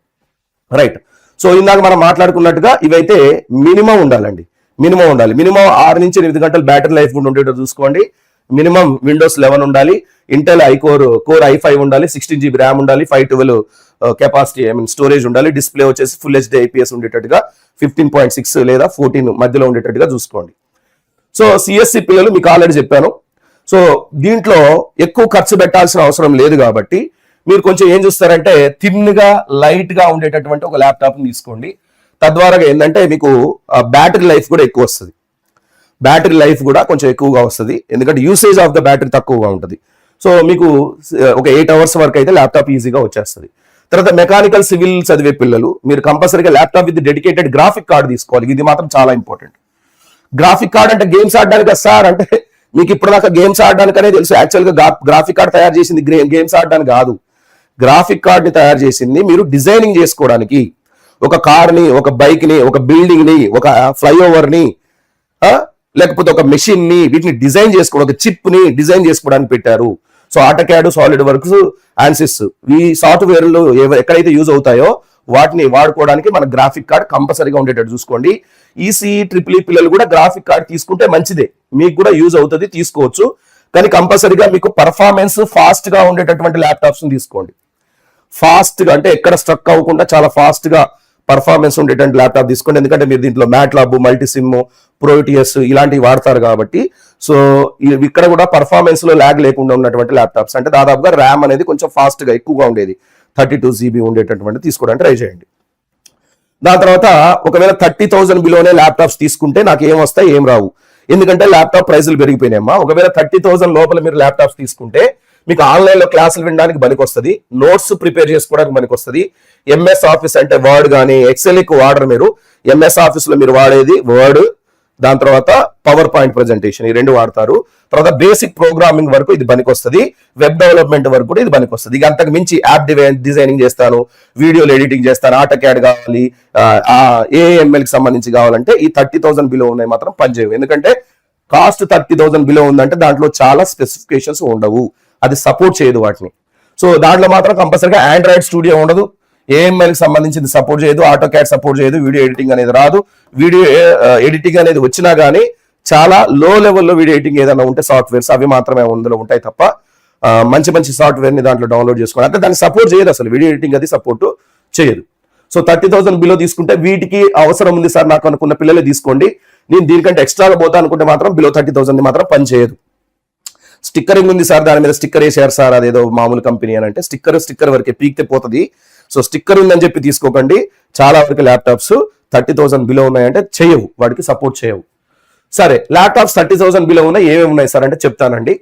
రైట్. సో ఇందాక మనం మాట్లాడుకున్నట్టుగా ఇవైతే మినిమం ఉండాలండి, మినిమం ఉండాలి. మినిమం 6 నుంచి 8 గంటలు బ్యాటరీ లైఫ్ కూడా ఉండేటట్టు చూసుకోండి. మినిమం Windows 11 ఉండాలి, ఇంటెల్ కోర్ i5 ఉండాలి, 16 GB ర్యామ్ ఉండాలి, 512 కెపాసిటీ స్టోరేజ్ ఉండాలి, డిస్ప్లే వచ్చేసి ఫుల్ హెచ్డి ఐపీఎస్ ఉండేటట్టుగా 15.6 లేదా 14 మధ్యలో ఉండేటట్టుగా చూసుకోండి. సో సిఎస్సి పిల్లలు మీకు ఆల్రెడీ చెప్పాను. సో దీంట్లో ఎక్కువ ఖర్చు పెట్టాల్సిన అవసరం లేదు కాబట్టి మీరు కొంచెం ఏం చూస్తారంటే థిన్గా, లైట్ గా ఉండేటటువంటి ఒక ల్యాప్టాప్ తీసుకోండి. తద్వారా ఏంటంటే మీకు బ్యాటరీ లైఫ్ కూడా ఎక్కువ వస్తుంది, బ్యాటరీ లైఫ్ కూడా కొంచెం ఎక్కువగా వస్తుంది, ఎందుకంటే యూసేజ్ ఆఫ్ ద బ్యాటరీ తక్కువగా ఉంటుంది. సో మీకు ఒక 8 hours వరకు అయితే ల్యాప్టాప్ ఈజీగా వచ్చేస్తుంది. తర్వాత మెకానికల్, సివిల్ చదివే పిల్లలు మీరు కంపల్సరీగా laptop with dedicated graphic card తీసుకోవాలి. ఇది మాత్రం చాలా ఇంపార్టెంట్. గ్రాఫిక్ కార్డ్ అంటే గేమ్స్ ఆడడానికి సార్ అంటే మీకు ఇప్పుడు దాకా గేమ్స్ ఆడడానికనే తెలుసు. యాక్చువల్గా గ్రాఫిక్ కార్డ్ తయారు చేసింది గేమ్స్ ఆడడానికి కాదు, గ్రాఫిక్ కార్డ్ ని తయారు చేసింది మీరు డిజైనింగ్ చేసుకోవడానికి. ఒక కార్ ని, ఒక బైక్ ని, ఒక బిల్డింగ్ ని, ఒక ఫ్లైఓవర్ ని, లేకపోతే ఒక మెషిన్ ని, వీటిని డిజైన్ చేసుకోవడం, ఒక చిప్ ని డిజైన్ చేసుకోవడానికి పెట్టారు. So AutoCAD, solid works, Ansys, ఈ సాఫ్ట్వేర్లు ఎక్కడైతే యూజ్ అవుతాయో వాటిని వాడుకోవడానికి మన గ్రాఫిక్ కార్డ్ కంపల్సరీగా ఉండేటట్టు చూసుకోండి. ఈసీ, ట్రిపుల్ ఈ పిల్లలు కూడా గ్రాఫిక్ కార్డ్ తీసుకుంటే మంచిదే, మీకు కూడా యూజ్ అవుతుంది, తీసుకోవచ్చు. కానీ కంపల్సరీగా మీకు పర్ఫార్మెన్స్ ఫాస్ట్ గా ఉండేటటువంటి ల్యాప్టాప్స్ తీసుకోండి. ఫాస్ట్ గా అంటే ఎక్కడ స్ట్రక్ అవ్వకుండా చాలా ఫాస్ట్ గా పర్ఫార్మెన్స్ ఉండేటువంటి ల్యాప్టాప్ తీసుకోండి. ఎందుకంటే మీరు దీంట్లో మ్యాట్లాబ్, మల్టీసిమ్, ప్రోటియస్ ఇలాంటివి వాడతారు కాబట్టి. సో ఇక్కడ కూడా పర్ఫార్మెన్స్ లో ల్యాగ్ లేకుండా ఉన్నటువంటి ల్యాప్టాప్స్, అంటే దాదాపుగా ర్యామ్ అనేది కొంచెం ఫాస్ట్ గా ఎక్కువగా ఉండేది 32 GB ఉండేటటువంటి తీసుకోవడానికి ట్రై చేయండి. దాని తర్వాత ఒకవేళ 30,000 బిలోనే ల్యాప్టాప్స్ తీసుకుంటే నాకు ఏం వస్తాయి ఏం రావు, ఎందుకంటే ల్యాప్టాప్ ప్రైసులు పెరిగిపోయినాయమ్మా. ఒకవేళ 30,000 లోపల మీరు ల్యాప్టాప్స్ తీసుకుంటే మీకు ఆన్లైన్ లో క్లాసులు వినడానికి పనికొస్తుంది, నోట్స్ ప్రిపేర్ చేసుకోవడానికి పనికొస్తుంది. ఎంఎస్ ఆఫీస్ అంటే వర్డ్ కానీ ఎక్సెల్ ఎక్కువ వాడరు మీరు, ఎంఎస్ ఆఫీస్ లో మీరు వాడేది వర్డ్, దాని తర్వాత పవర్ పాయింట్ ప్రెజెంటేషన్, ఈ రెండు వాడతారు. తర్వాత బేసిక్ ప్రోగ్రామింగ్ వరకు ఇది పనికొస్తుంది, వెబ్ డెవలప్మెంట్ వరకు కూడా ఇది పనికొస్తుంది. ఇక అంతకు మించి యాప్ డిజైనింగ్ చేస్తాను, వీడియోలు ఎడిటింగ్ చేస్తాను, ఆటోక్యాడ్ కావాలి, ఏఎంఎల్ కి సంబంధించి కావాలంటే ఈ 30,000 బిలో ఉన్నాయి మాత్రం పనిచేయవు. ఎందుకంటే కాస్ట్ 30,000 బిలో ఉందంటే దాంట్లో చాలా స్పెసిఫికేషన్స్ ఉండవు, అది సపోర్ట్ చేయదు వాటిని. సో దాంట్లో మాత్రం కంపల్సరీగా ఆండ్రాయిడ్ స్టూడియో ఉండదు, ఏఎంఎల్ కి సంబంధించింది సపోర్ట్ చేయదు, ఆటోక్యాడ్ సపోర్ట్ చేయదు, వీడియో ఎడిటింగ్ అనేది రాదు. వీడియో ఎడిటింగ్ అనేది వచ్చినా గానీ చాలా లో లెవెల్లో వీడియో ఎడిటింగ్ ఏదైనా ఉంటే సాఫ్ట్వేర్స్ అవి మాత్రమే అందులో ఉంటాయి తప్ప మంచి మంచి సాఫ్ట్వేర్ ని దాంట్లో డౌన్లోడ్ చేసుకోవాలి అంటే దాన్ని సపోర్ట్ చేయదు, అసలు వీడియో ఎడిటింగ్ అది సపోర్ట్ చేయదు. సో 30,000 బిలో తీసుకుంటే వీటికి అవసరం ఉంది సార్ నాకు అనుకున్న పిల్లలే తీసుకోండి. నేను దీనికంటే ఎక్స్ట్రాగా పోతా అనుకుంటే మాత్రం బిలో 30,000 మాత్రం పని చేయదు. స్టిక్కరింగ్ ఉంది సార్, దాని మీద స్టిక్కర్ వేసారు సార్, అదేదో మామూలు కంపెనీ అని అంటే స్టిక్కర్ వరకే పీక్తే పోతుంది. సో స్టిక్కర్ ఉందని చెప్పి తీసుకోకండి. చాలా వరకు ల్యాప్టాప్స్ 30,000 బిలో ఉన్నాయంటే చేయవు, వాడికి సపోర్ట్ చేయవు. సరే, ల్యాప్టాప్స్ 30,000 బిలో ఉన్నాయి, ఏమేమి ఉన్నాయి సార్ అంటే చెప్తానండి.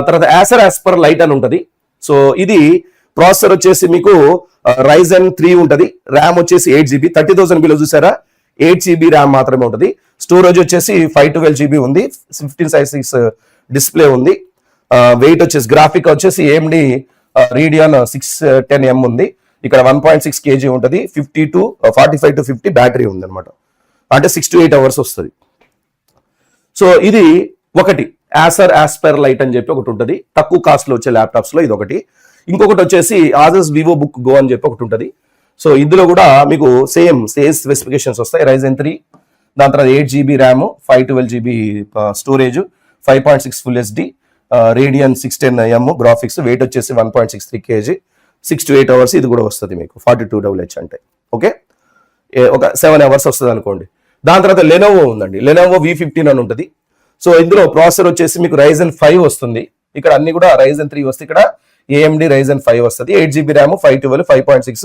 తర్వాత యాసర్ యాస్పర్ లైట్ అని ఉంటుంది. సో ఇది ప్రాసెసర్ వచ్చేసి మీకు రైజన్ 3 ఉంటుంది, ర్యామ్ వచ్చేసి 8 GB. 30,000 బిలో చూసారా 8 GB ర్యామ్ మాత్రమే ఉంటుంది. స్టోరేజ్ వచ్చేసి 512 GB ఉంది, 15:6 డిస్ప్లే ఉంది. వెయిట్ వచ్చేసి గ్రాఫిక్ వచ్చేసి AMD Radeon 610M ఉంది. ఇక్కడ 1.6 kg ఉంటుంది, 45 to 50 బ్యాటరీ ఉంది అనమాట, అంటే 6 to 8 hours వస్తుంది. సో ఇది ఒకటి యాసర్ యాస్పర్ లైట్ అని చెప్పి ఒకటి ఉంటుంది, తక్కువ కాస్ట్ లో వచ్చే ల్యాప్టాప్స్ లో ఇది ఒకటి. ఇంకొకటి వచ్చేసి ఆజస్ వివో బుక్ గో అని చెప్పి ఒకటి ఉంటుంది. సో ఇందులో కూడా మీకు సేమ్ స్పెసిఫికేషన్స్ వస్తాయి, రైజన్ 3, దాని తర్వాత 8 GB RAM, 512 GB storage, 5.6 full HD, Radeon 610M graphics, weight వచ్చేసి 1.63 kg, 6 to 8 hours ఇది కూడా వస్తుంది మీకు 42WH అంటే ఓకే, ఒక 7 hours వస్తుంది అనుకోండి. దాని తర్వాత లెనోవో ఉందండి, లెనోవో V15 అని ఉంటుంది. సో ఇందులో ప్రాసెసర్ వచ్చేసి మీకు రైజన్ 5 వస్తుంది, ఇక్కడ అన్ని కూడా రైజన్ 3 వస్తుంది, ఇక్కడ AMD రైజన్ 5 వస్తుంది, 8 GB ర్యామ్, 512, 5.6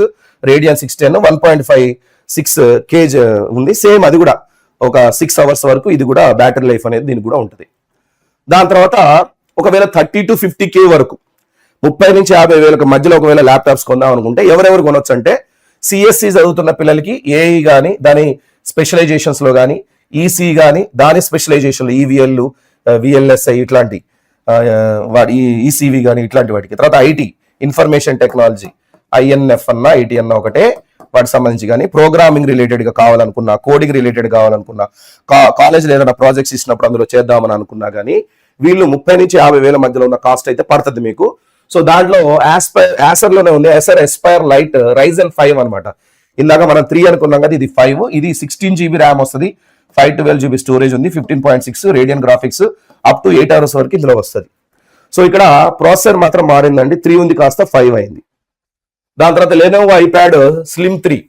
Radeon 610, 1.56 kg ఉంది. సేమ్ అది కూడా ఒక 6 hours వరకు ఇది కూడా బ్యాటరీ లైఫ్ అనేది దీనికి కూడా ఉంటుంది. దాని తర్వాత ఒకవేళ 30 to 50K వరకు 30 నుంచి 50,000 మధ్యలో ఒకవేళ ల్యాప్టాప్స్ కొందాం అనుకుంటే ఎవరెవరు కొనొచ్చు అంటే CSC చదువుతున్న పిల్లలకి ఏఈ కానీ దాని స్పెషలైజేషన్స్ లో కానీ, ఈసీ కానీ దాని స్పెషలైజేషన్ EVL, VLSI ఇట్లాంటి ఈసీవి కానీ ఇట్లాంటి వాటికి. తర్వాత ఐటీ ఇన్ఫర్మేషన్ టెక్నాలజీ INF అన్న ఐటీ అన్న ఒకటే, వాటికి సంబంధించి కానీ ప్రోగ్రామింగ్ రిలేటెడ్ గా కావాలనుకున్నా, కోడింగ్ రిలేటెడ్ కావాలనుకున్నా, కాలేజ్లో ఏదైనా ప్రాజెక్ట్స్ ఇచ్చినప్పుడు అందులో చేద్దామని అనుకున్నా కానీ వీళ్ళు 30 నుంచి 50,000 మధ్యలో ఉన్న కాస్ట్ అయితే పడుతుంది మీకు. సో దాంట్లో యాసర్ లోనే ఉంది యాసర్ ఎస్పైర్ లైట్ రైజన్ 5 అనమాట. ఇందాక మనం 3 అనుకున్నాం కదా, ఇది 5, ఇది 16 GB ర్యామ్ వస్తుంది, 512 GB స్టోరేజ్ ఉంది, 15.6 Radeon graphics, up to 8 hours వరకు ఇందులో వస్తుంది. సో ఇక్కడ ప్రాసెసర్ మాత్రం మారిందండి, 3 ఉంది కాస్త 5 అయింది. దాని తర్వాత లెనోవో ఐప్యాడ్ స్లిమ్ 3,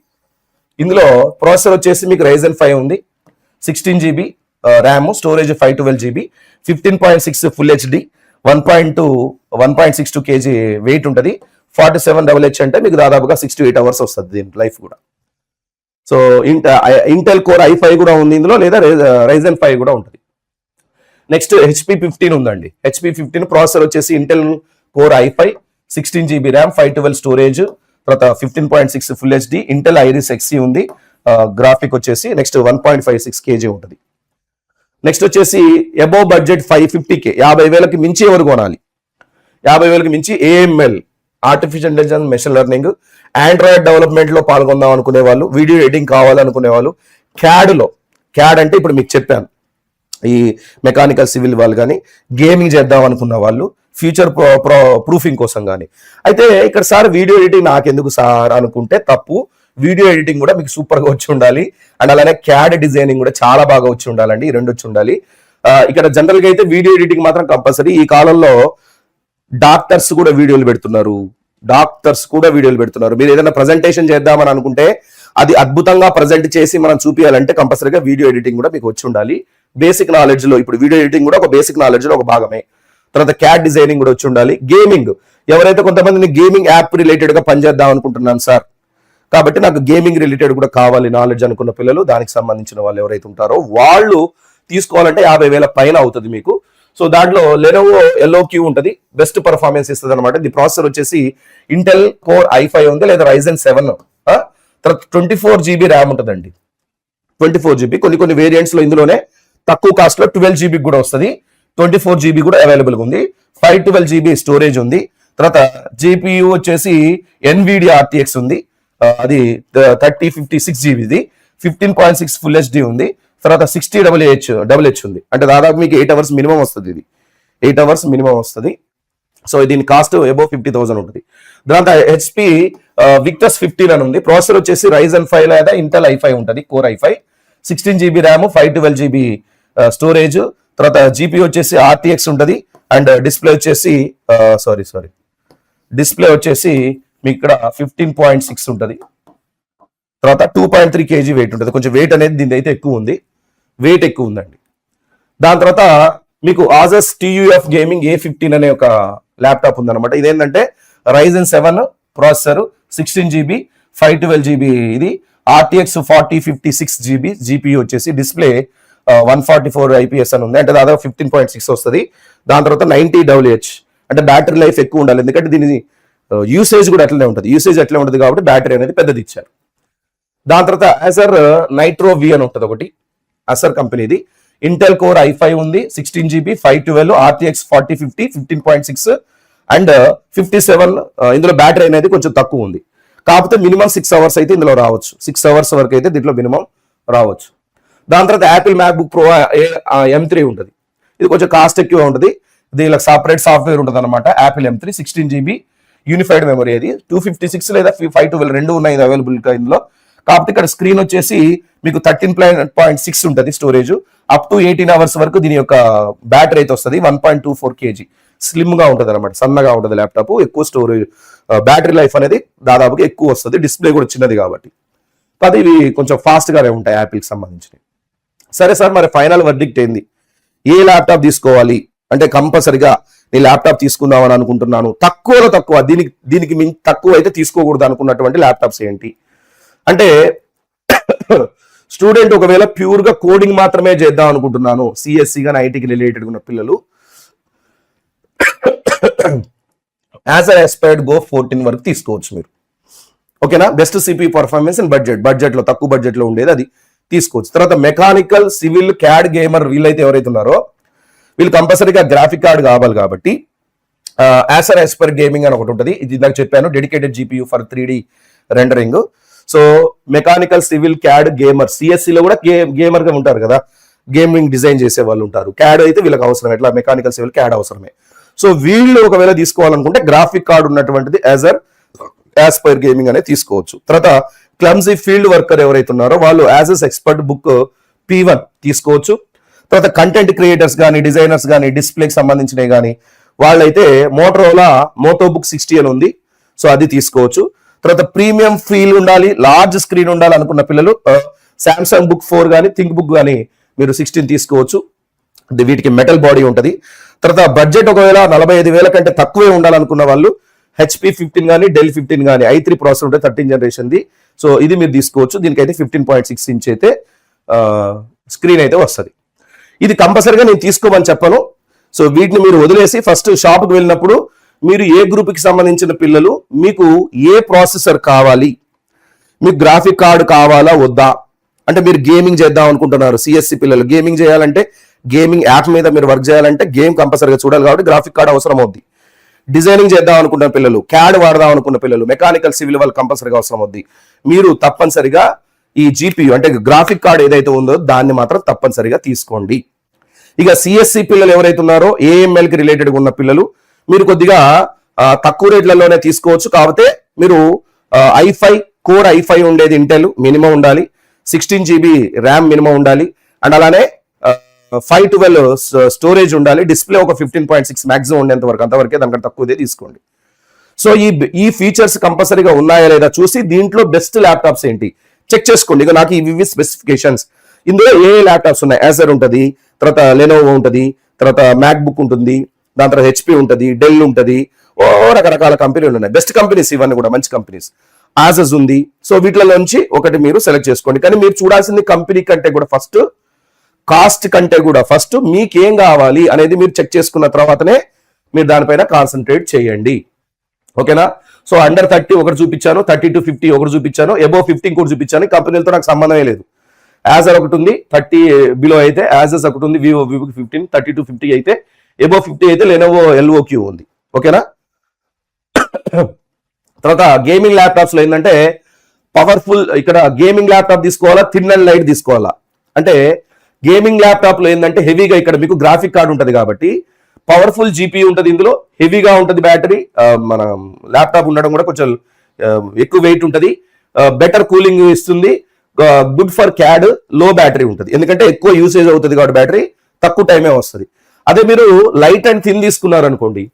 ఇందులో ప్రాసెసర్ వచ్చేసి మీకు రైజన్ 5 ఉంది, 16 GB RAM, storage 512 GB, 15.6 full HD, 1.62 kg weight ఉంటుంది, 47WH అంటే మీకు దాదాపుగా 6 to 8 hours వస్తుంది దీని లైఫ్ కూడా. సో ఇంటెల్ కోర్ i5 కూడా ఉంది ఇందులో, లేదా రైజన్ 5 కూడా ఉంటుంది. నెక్స్ట్ HP 15 ఉందండి, HP 15 ప్రాసెసర్ వచ్చేసి Intel core i5, 16 GB RAM, 512 storage, తర్వాత 15.6 full HD, Intel iris XE ఉంది, గ్రాఫిక్ వచ్చేసి నెక్స్ట్ 1.56 kg ఉంటుంది. నెక్స్ట్ వచ్చేసి అబోవ్ బడ్జెట్ 550K 50,000కి మించి ఎవరు కొనాలి, 50,000కి మించి AML artificial intelligence, machine learning, Android development లో పాల్గొందాం అనుకునే వాళ్ళు, వీడియో ఎడిటింగ్ కావాలనుకునే వాళ్ళు, క్యాడ్ అంటే ఇప్పుడు మీకు చెప్పాను ఈ మెకానికల్ సివిల్ వాళ్ళు కానీ, గేమింగ్ చేద్దాం అనుకున్న వాళ్ళు, ఫ్యూచర్ ప్రూఫింగ్ కోసం కానీ. అయితే ఇక్కడ సార్ వీడియో ఎడిటింగ్ నాకెందుకు సార్ అనుకుంటే తప్పు, వీడియో ఎడిటింగ్ కూడా మీకు సూపర్ గా వచ్చి ఉండాలి, అండ్ అలానే క్యాడ్ డిజైనింగ్ కూడా చాలా బాగా వచ్చి ఉండాలండి, ఈ రెండు వచ్చి ఉండాలి. ఇక్కడ జనరల్ గా అయితే వీడియో ఎడిటింగ్ మాత్రం కంపల్సరీ. ఈ కాలంలో డాక్టర్స్ కూడా వీడియోలు పెడుతున్నారు, మీరు ఏదైనా ప్రజెంటేషన్ చేద్దామని అనుకుంటే అది అద్భుతంగా ప్రజెంట్ చేసి మనం చూపించాలంటే కంపల్సరీగా వీడియో ఎడిటింగ్ కూడా మీకు వచ్చి ఉండాలి. బేసిక్ నాలెడ్జ్ లో ఇప్పుడు వీడియో ఎడిటింగ్ కూడా ఒక బేసిక్ నాలెడ్జ్ లో ఒక భాగమే. తర్వాత క్యాడ్ డిజైనింగ్ కూడా వచ్చి ఉండాలి. గేమింగ్, ఎవరైతే కొంతమంది గేమింగ్ యాప్ రిలేటెడ్ గా పనిచేద్దాం అనుకుంటున్నాను సార్, కాబట్టి నాకు గేమింగ్ రిలేటెడ్ కూడా కావాలి నాలెడ్జ్ అనుకున్న పిల్లలు, దానికి సంబంధించిన వాళ్ళు ఎవరైతే ఉంటారో వాళ్ళు తీసుకోవాలంటే 50,000 పైన అవుతుంది మీకు. సో దాంట్లో లెనోవో LOQ ఉంటుంది, బెస్ట్ పర్ఫార్మెన్స్ ఇస్తుంది అనమాట. ఇది ప్రాసెసర్ వచ్చేసి ఇంటెల్ కోర్ i5 ఉంది లేదా Ryzen 7. తర్వాత 24 GB ర్యామ్ ఉంటుందండి. 24 GB కొన్ని వేరియంట్స్ లో ఇందులోనే తక్కువ కాస్ట్ లో 12 GB కూడా వస్తుంది. 24 GB కూడా అవైలబుల్ ఉంది. 512 GB స్టోరేజ్ ఉంది. తర్వాత GPU వచ్చేసి NVIDIA RTX ఉంది, అది 3056 GB ఇది. 15.6 ఫుల్ HD ఉంది. తర్వాత 60 WH ఉంది. అంటే దాదాపు మీకు 8 hours మినిమం వస్తుంది. ఇది 8 hours మినిమం వస్తుంది. సో దీని కాస్ట్ అబౌవ్ 50,000 ఉంటుంది. దాంతో HP Victus 15 అని ఉంది. ప్రాసెసర్ వచ్చేసి Ryzen 5 లేదా ఇంటెల్ i5 ఉంటుంది, core i5. 16 GB RAM, 512 GB storage. తర్వాత GPU వచ్చేసి RTX ఉంటుంది. అండ్ డిస్ప్లే వచ్చేసి డిస్ప్లే వచ్చేసి మీకు ఇక్కడ 15.6 ఉంటుంది. తర్వాత 2.3 kg వెయిట్ ఉంటుంది. కొంచెం వెయిట్ అనేది దీని అయితే ఎక్కువ ఉంది, వెయిట్ ఎక్కువ ఉందండి. దాని తర్వాత మీకు Asus TUF Gaming A15 అనే ఒక ల్యాప్టాప్ ఉందన్నమాట. ఇదేంటంటే Ryzen 7 ప్రాసెసర్, 16 GB, 512 GB ఇది. RTX 4056 GB GPU వచ్చేసి, డిస్ప్లే 144 IPS అని ఉంది, అంటే దాదాపు 15.6 వస్తుంది. దాని తర్వాత 90 WH, అంటే బ్యాటరీ లైఫ్ ఎక్కువ ఉండాలి, ఎందుకంటే దీని యూసేజ్ కూడా అట్లనే ఉంటుంది. యూసేజ్ అట్లే ఉంటుంది కాబట్టి బ్యాటరీ అనేది పెద్దది ఇచ్చారు. దాని తర్వాత Acer Nitro V అని ఉంటుంది ఒకటి, Acer కంపెనీది. ఇంటెల్ కోర్ i5 ఉంది, 16 GB, 512, RTX 4050, 15.6 అండ్ 57. ఇందులో బ్యాటరీ అనేది కొంచెం తక్కువ ఉంది, కాకపోతే మినిమం 6 hours అయితే ఇందులో రావచ్చు. 6 hours వరకు అయితే దీంట్లో మినిమం రావచ్చు. దాని తర్వాత యాపిల్ మ్యాక్బుక్ ప్రో M3 ఉంటుంది. ఇది కొంచెం కాస్ట్ ఎక్కువ ఉంటుంది. దీనికి సపరేట్ సాఫ్ట్వేర్ ఉంటుంది అనమాట. Apple M3 16 GB unified memory, అది 256 లేదా 512 రెండు ఉన్నాయి అవైలబుల్ గా ఇందులో. కాకపోతే ఇక్కడ స్క్రీన్ వచ్చేసి మీకు 13.6 ఉంటుంది స్టోరేజ్. అప్ టు 18 hours వరకు దీని యొక్క బ్యాటరీ అయితే వస్తుంది. 1.24 kg, స్లిమ్ గా ఉంటుంది అనమాట, సన్నగా ఉంటుంది ల్యాప్టాప్. ఎక్కువ స్టోరేజ్, బ్యాటరీ లైఫ్ అనేది దాదాపుగా ఎక్కువ వస్తుంది. డిస్ప్లే కూడా చిన్నది కాబట్టి అది ఇవి కొంచెం ఫాస్ట్ గానే ఉంటాయి యాపిల్కి సంబంధించినవి. సరే సార్, మరి ఫైనల్ వర్డిక్ట్ ఏంది? ఏ ల్యాప్టాప్ తీసుకోవాలి అంటే కంపల్సరిగా నేను ల్యాప్టాప్ తీసుకుందామని అనుకుంటున్నాను, తక్కువలో తక్కువ, దీనికి తక్కువ అయితే తీసుకోకూడదు అనుకున్నటువంటి ల్యాప్టాప్స్ ఏంటి అంటే, స్టూడెంట్ ఒకవేళ ప్యూర్ గా కోడింగ్ మాత్రమే చేద్దాం అనుకుంటున్నాను, CSC గానీ ఐటీకి రిలేటెడ్ ఉన్న పిల్లలు, Acer Aspire Go 14 వరకు తీసుకోవచ్చు మీరు. ఓకేనా? Best CPU performance and budget లో, తక్కువ బడ్జెట్ లో ఉండేది అది తీసుకోవచ్చు. తర్వాత మెకానికల్, సివిల్, క్యాడ్, గేమర్ వీళ్ళైతే ఎవరైతే ఉన్నారో వీళ్ళు కంపల్సరీగా గ్రాఫిక్ కార్డ్ కావాలి కాబట్టి Acer Aspire Gaming అని ఒకటి ఉంటుంది. ఇది నాకు చెప్పాను, dedicated GPU for 3D rendering. So mechanical, civil, CAD, gamer, CSC లో కూడా గేమర్ గా ఉంటారు కదా, గేమింగ్ డిజైన్ చేసే వాళ్ళు ఉంటారు. క్యాడ్ అయితే వీళ్ళకి అవసరం, ఎట్లా మెకానికల్, సివిల్, క్యాడ్ అవసరమే. సో వీళ్ళు ఒకవేళ తీసుకోవాలనుకుంటే గ్రాఫిక్ కార్డ్ ఉన్నటువంటిది Acer Aspire Gaming అనేది తీసుకోవచ్చు. తర్వాత క్లమ్సీ ఫీల్డ్ వర్కర్ ఎవరైతే ఉన్నారో వాళ్ళు Asus ఎక్స్పర్ట్ బుక్ P1 తీసుకోవచ్చు. తర్వాత కంటెంట్ క్రియేటర్స్ కానీ, డిజైనర్స్ కానీ, డిస్ప్లేకి సంబంధించినవి కానీ వాళ్ళైతే మోటరోలా మోటో బుక్ 60 అని ఉంది, సో అది తీసుకోవచ్చు. తర్వాత ప్రీమియం ఫీల్ ఉండాలి, లార్జ్ స్క్రీన్ ఉండాలి అనుకున్న పిల్లలు సామ్సంగ్ బుక్ 4 కానీ, థింక్ బుక్ కానీ మీరు 16 తీసుకోవచ్చు. వీటికి మెటల్ బాడీ ఉంటుంది. తర్వాత బడ్జెట్ ఒకవేళ 45,000 కంటే తక్కువే ఉండాలనుకున్న వాళ్ళు HP 15 కానీ, డెల్ 15 కానీ, i3 ప్రాసెసర్ ఉంటే 13th generation ది, సో ఇది మీరు తీసుకోవచ్చు. దీనికైతే 15.6 inch అయితే స్క్రీన్ అయితే వస్తుంది. ఇది కంపల్సరీగా నేను తీసుకోమని చెప్పను. సో వీటిని మీరు వదిలేసి ఫస్ట్ షాప్కి వెళ్ళినప్పుడు మీరు ఏ గ్రూప్కి సంబంధించిన పిల్లలు, మీకు ఏ ప్రాసెసర్ కావాలి, మీకు గ్రాఫిక్ కార్డు కావాలా వద్దా, అంటే మీరు గేమింగ్ చేద్దాం అనుకుంటున్నారు, CSC పిల్లలు గేమింగ్ చేయాలంటే, గేమింగ్ యాప్ మీద మీరు వర్క్ చేయాలంటే గేమ్ కంపల్సరీగా చూడాలి కాబట్టి గ్రాఫిక్ కార్డు అవసరం అవుద్ది. డిజైనింగ్ చేద్దాం అనుకున్న పిల్లలు, క్యాడ్ వాడదాం అనుకున్న పిల్లలు, మెకానికల్, సివిల్ వాళ్ళు కంపల్సరీగా అవసరం అవుద్ది. మీరు తప్పనిసరిగా ఈ GPU అంటే గ్రాఫిక్ కార్డ్ ఏదైతే ఉందో దాన్ని మాత్రం తప్పనిసరిగా తీసుకోండి. ఇక CSC పిల్లలు ఎవరైతే ఉన్నారో AML కి రిలేటెడ్ ఉన్న పిల్లలు మీరు కొద్దిగా తక్కువ రేట్లలోనే తీసుకోవచ్చు. కాకపోతే మీరు i5 కోర్ i5 ఉండేది ఇంటెల్ మినిమం ఉండాలి, 16 GB ర్యామ్ మినిమం ఉండాలి, అండ్ అలానే 512 స్టోరేజ్ ఉండాలి, డిస్ప్లే ఒక 15.6 మాక్సిమం ఉండేంత వరకు, అంతవరకే, దానికంటే తక్కువదే తీసుకోండి. సో ఈ ఫీచర్స్ కంపల్సరీగా ఉన్నాయా లేదా చూసి దీంట్లో బెస్ట్ ల్యాప్టాప్స్ ఏంటి, చెక్ చేసుకోండి. ఇక నాకు ఇవి స్పెసిఫికేషన్స్, ఇందులో ఏ ల్యాప్టాప్స్ ఉన్నాయి, యాసర్ ఉంటుంది, తర్వాత లెనోవో ఉంటుంది, తర్వాత మ్యాక్బుక్ ఉంటుంది, దాని తర్వాత హెచ్పి ఉంటుంది, డెల్ ఉంటుంది, రకరకాల కంపెనీలు ఉన్నాయి. బెస్ట్ కంపెనీస్ ఇవన్నీ కూడా, మంచి కంపెనీస్. ఆసస్ ఉంది. సో వీటిలో నుంచి ఒకటి మీరు సెలెక్ట్ చేసుకోండి. కానీ మీరు చూడాల్సింది కంపెనీ కంటే కూడా ఫస్ట్, కాస్ట్ కంటే కూడా ఫస్ట్ మీకేం కావాలి అనేది మీరు చెక్ చేసుకున్న తర్వాతనే మీరు దానిపైన కాన్సన్ట్రేట్ చేయండి. ఓకేనా? సో అండర్ 30 ఒకటి చూపించాను, 30 to 50 ఒకటి చూపించాను, అబోవ్ 50 ఇంకోటి చూపించాను. కంపెనీలతో నాకు సంబంధమే లేదు. యాజర్ ఒకటి ఉంది, 30 బిలో అయితే యాజెస్ ఒకటి ఉంది, వివో 15, 30 to 50 అయితే, అబోవ్ 50 అయితే లెనోవో ఎల్ఓక్యూ ఉంది. ఓకేనా? తర్వాత గేమింగ్ ల్యాప్టాప్స్ లో ఏంటంటే పవర్ఫుల్, ఇక్కడ గేమింగ్ ల్యాప్టాప్ తీసుకోవాలా, థిన్ అండ్ లైట్ తీసుకోవాలా అంటే, గేమింగ్ ల్యాప్టాప్ లో ఏంటంటే హెవీగా ఇక్కడ మీకు గ్రాఫిక్ కార్డ్ ఉంటుంది కాబట్టి పవర్ఫుల్ జీపీయూ ఉంటుంది, ఇందులో హెవీగా ఉంటుంది బ్యాటరీ, మన ల్యాప్టాప్ ఉండడం కూడా కొంచెం ఎక్కువ వెయిట్ ఉంటుంది, బెటర్ కూలింగ్ ఇస్తుంది, గుడ్ ఫర్ క్యాడ్, లో బ్యాటరీ ఉంటుంది, ఎందుకంటే ఎక్కువ యూసేజ్ అవుతుంది కాబట్టి బ్యాటరీ తక్కువ టైమే వస్తుంది. అదే మీరు లైట్ అండ్ థిన్ తీసుకున్నారు అనుకోండి,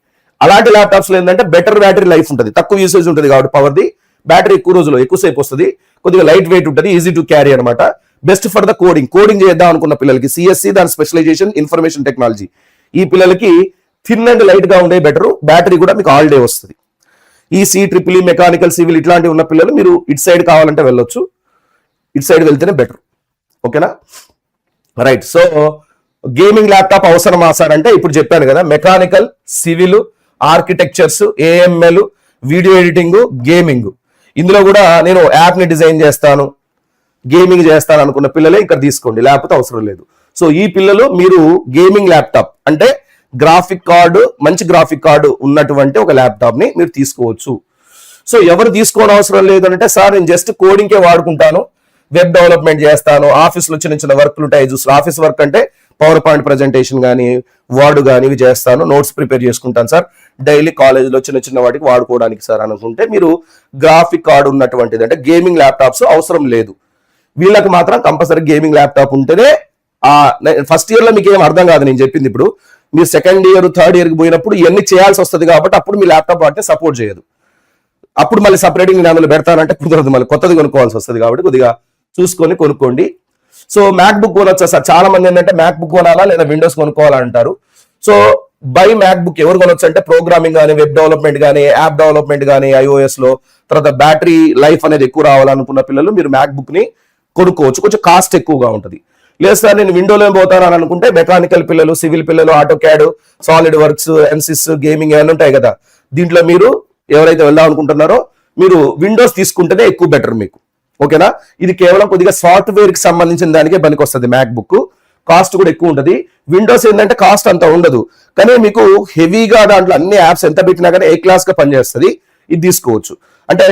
అలాంటి ల్యాప్టాప్స్ లో ఏంటంటే బెటర్ బ్యాటరీ లైఫ్ ఉంటుంది, తక్కువ యూసేజ్ ఉంటుంది కాబట్టి పవర్ది, బ్యాటరీ ఎక్కువ రోజులు ఎక్కువసేపు వస్తుంది, కొద్దిగా లైట్ వెయిట్ ఉంటుంది, ఈజీ టు క్యారీ అనమాట. బెస్ట్ ఫర్ ద కోడింగ్ చేద్దాం అనుకున్న పిల్లలకి, సిఎస్సి దాని స్పెషలైజేషన్ ఇన్ఫర్మేషన్ టెక్నాలజీ, ఈ పిల్లలకి థిన్ అండ్ లైట్ గా ఉండే బెటర్, బ్యాటరీ కూడా మీకు ఆల్ డే వస్తుంది. ఈ CEEE మెకానికల్ సివిల్ ఇట్లాంటివి ఉన్న పిల్లలు మీరు ఇటు సైడ్ కావాలంటే వెళ్ళొచ్చు, ఇటు సైడ్ వెళ్తేనే బెటర్. ఓకేనా? రైట్. సో గేమింగ్ ల్యాప్టాప్ అవసరమా సార్ అంటే, ఇప్పుడు చెప్పాను కదా, mechanical, civil, architectures, AML, video editing, gaming, ఇందులో కూడా నేను యాప్ ని డిజైన్ చేస్తాను, గేమింగ్ చేస్తాను అనుకున్న పిల్లలే ఇక్కడ తీసుకోండి, లేకపోతే అవసరం లేదు. సో ఈ పిల్లలు మీరు గేమింగ్ ల్యాప్టాప్ అంటే గ్రాఫిక్ కార్డు, మంచి గ్రాఫిక్ కార్డు ఉన్నటువంటి ఒక ల్యాప్టాప్ ని మీరు తీసుకోవచ్చు. సో ఎవరు తీసుకోవడం అవసరం లేదు అంటే, సార్ నేను జస్ట్ కోడింగ్కే వాడుకుంటాను, వెబ్ డెవలప్మెంట్ చేస్తాను, ఆఫీస్లో చిన్న చిన్న వర్క్లు ఉంటాయి చూస్తారు, ఆఫీస్ వర్క్ అంటే పవర్ పాయింట్ ప్రజెంటేషన్ కానీ, వర్డ్ కానీ ఇవి చేస్తాను, నోట్స్ ప్రిపేర్ చేసుకుంటాను సార్, డైలీ కాలేజ్లో చిన్న చిన్న వాటికి వాడుకోవడానికి సార్ అనుకుంటే, మీరు గ్రాఫిక్ కార్డు ఉన్నటువంటిది అంటే గేమింగ్ ల్యాప్టాప్స్ అవసరం లేదు. వీళ్ళకి మాత్రం కంపల్సరీ గేమింగ్ ల్యాప్టాప్ ఉంటేనే, ఫస్ట్ ఇయర్ లో మీకు ఏం అర్థం కాదు నేను చెప్పింది. ఇప్పుడు మీరు సెకండ్ ఇయర్, థర్డ్ ఇయర్ కి పోయినప్పుడు ఇవన్నీ చేయాల్సి వస్తుంది కాబట్టి అప్పుడు మీ ల్యాప్టాప్ అంటే సపోర్ట్ చేయదు. అప్పుడు మళ్ళీ సపరేటింగ్ నేను అందులో పెడతానంటే కుదరదు, మళ్ళీ కొత్తది కొనుక్కోవాల్సి వస్తుంది. కాబట్టి కొద్దిగా చూసుకొని కొనుక్కోండి. సో మ్యాక్బుక్ కొనొచ్చా సార్? చాలా మంది ఏంటంటే మ్యాక్బుక్ కొనాలా లేదా విండోస్ కొనుక్కోవాలంటారు. సో బై మ్యాక్బుక్ ఎవరు కొనొచ్చు అంటే, ప్రోగ్రామింగ్ కానీ, వెబ్ డెవలప్మెంట్ కానీ, యాప్ డెవలప్మెంట్ కానీ, iOS లో, తర్వాత బ్యాటరీ లైఫ్ అనేది ఎక్కువ రావాలనుకున్న పిల్లలు మీరు మ్యాక్బుక్ ని కొనుక్కోవచ్చు. కొంచెం కాస్ట్ ఎక్కువగా ఉంటుంది. లేదు సార్ నేను విండోలో పోతాను అని అనుకుంటే, మెకానికల్ పిల్లలు, సివిల్ పిల్లలు, AutoCAD, SolidWorks, Ansys, gaming ఏమైనా ఉంటాయి కదా, దీంట్లో మీరు ఎవరైతే వెళ్దాం అనుకుంటున్నారో మీరు విండోస్ తీసుకుంటేనే ఎక్కువ బెటర్ మీకు. ఓకేనా? ఇది కేవలం కొద్దిగా సాఫ్ట్వేర్ కి సంబంధించిన దానికే పనికి వస్తుంది మ్యాక్బుక్, కాస్ట్ కూడా ఎక్కువ ఉంటుంది. విండోస్ ఏంటంటే కాస్ట్ అంత ఉండదు, కానీ మీకు హెవీగా దాంట్లో అన్ని యాప్స్ ఎంత పెట్టినా కానీ ఏ క్లాస్ గా పనిచేస్తుంది, ఇది తీసుకోవచ్చు. అంటే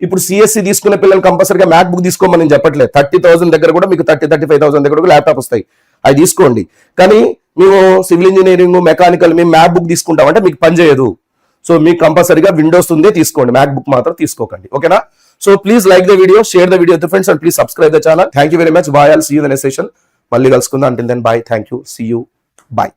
ఇప్పుడు సిఎస్సి తీసుకున్న పిల్లలు కంపల్సరీగా మ్యాక్బుక్ తీసుకోమని నేను చెప్పట్లేదు, 30,000 దగ్గర కూడా మీకు 35,000 దగ్గర కూడా ల్యాప్టాప్ వస్తాయి, అవి తీసుకోండి. కానీ మేము సివిల్ ఇంజనీరింగ్, మెకానికల్ మేము మ్యాక్బుక్ తీసుకుంటామంటే మీకు పని చేయదు. సో మీకు కంపల్సరీగా విండోస్ ఉందే తీసుకోండి, మ్యాక్బుక్ మాత్రం తీసుకోకండి. ఓకేనా? So please like the video, share the video with friends and please subscribe the channel. Thank you very much. Bye. I'll see you in the next session. మళ్ళీ కలుసుకుందాం. Until then bye. Thank you. See you. Bye.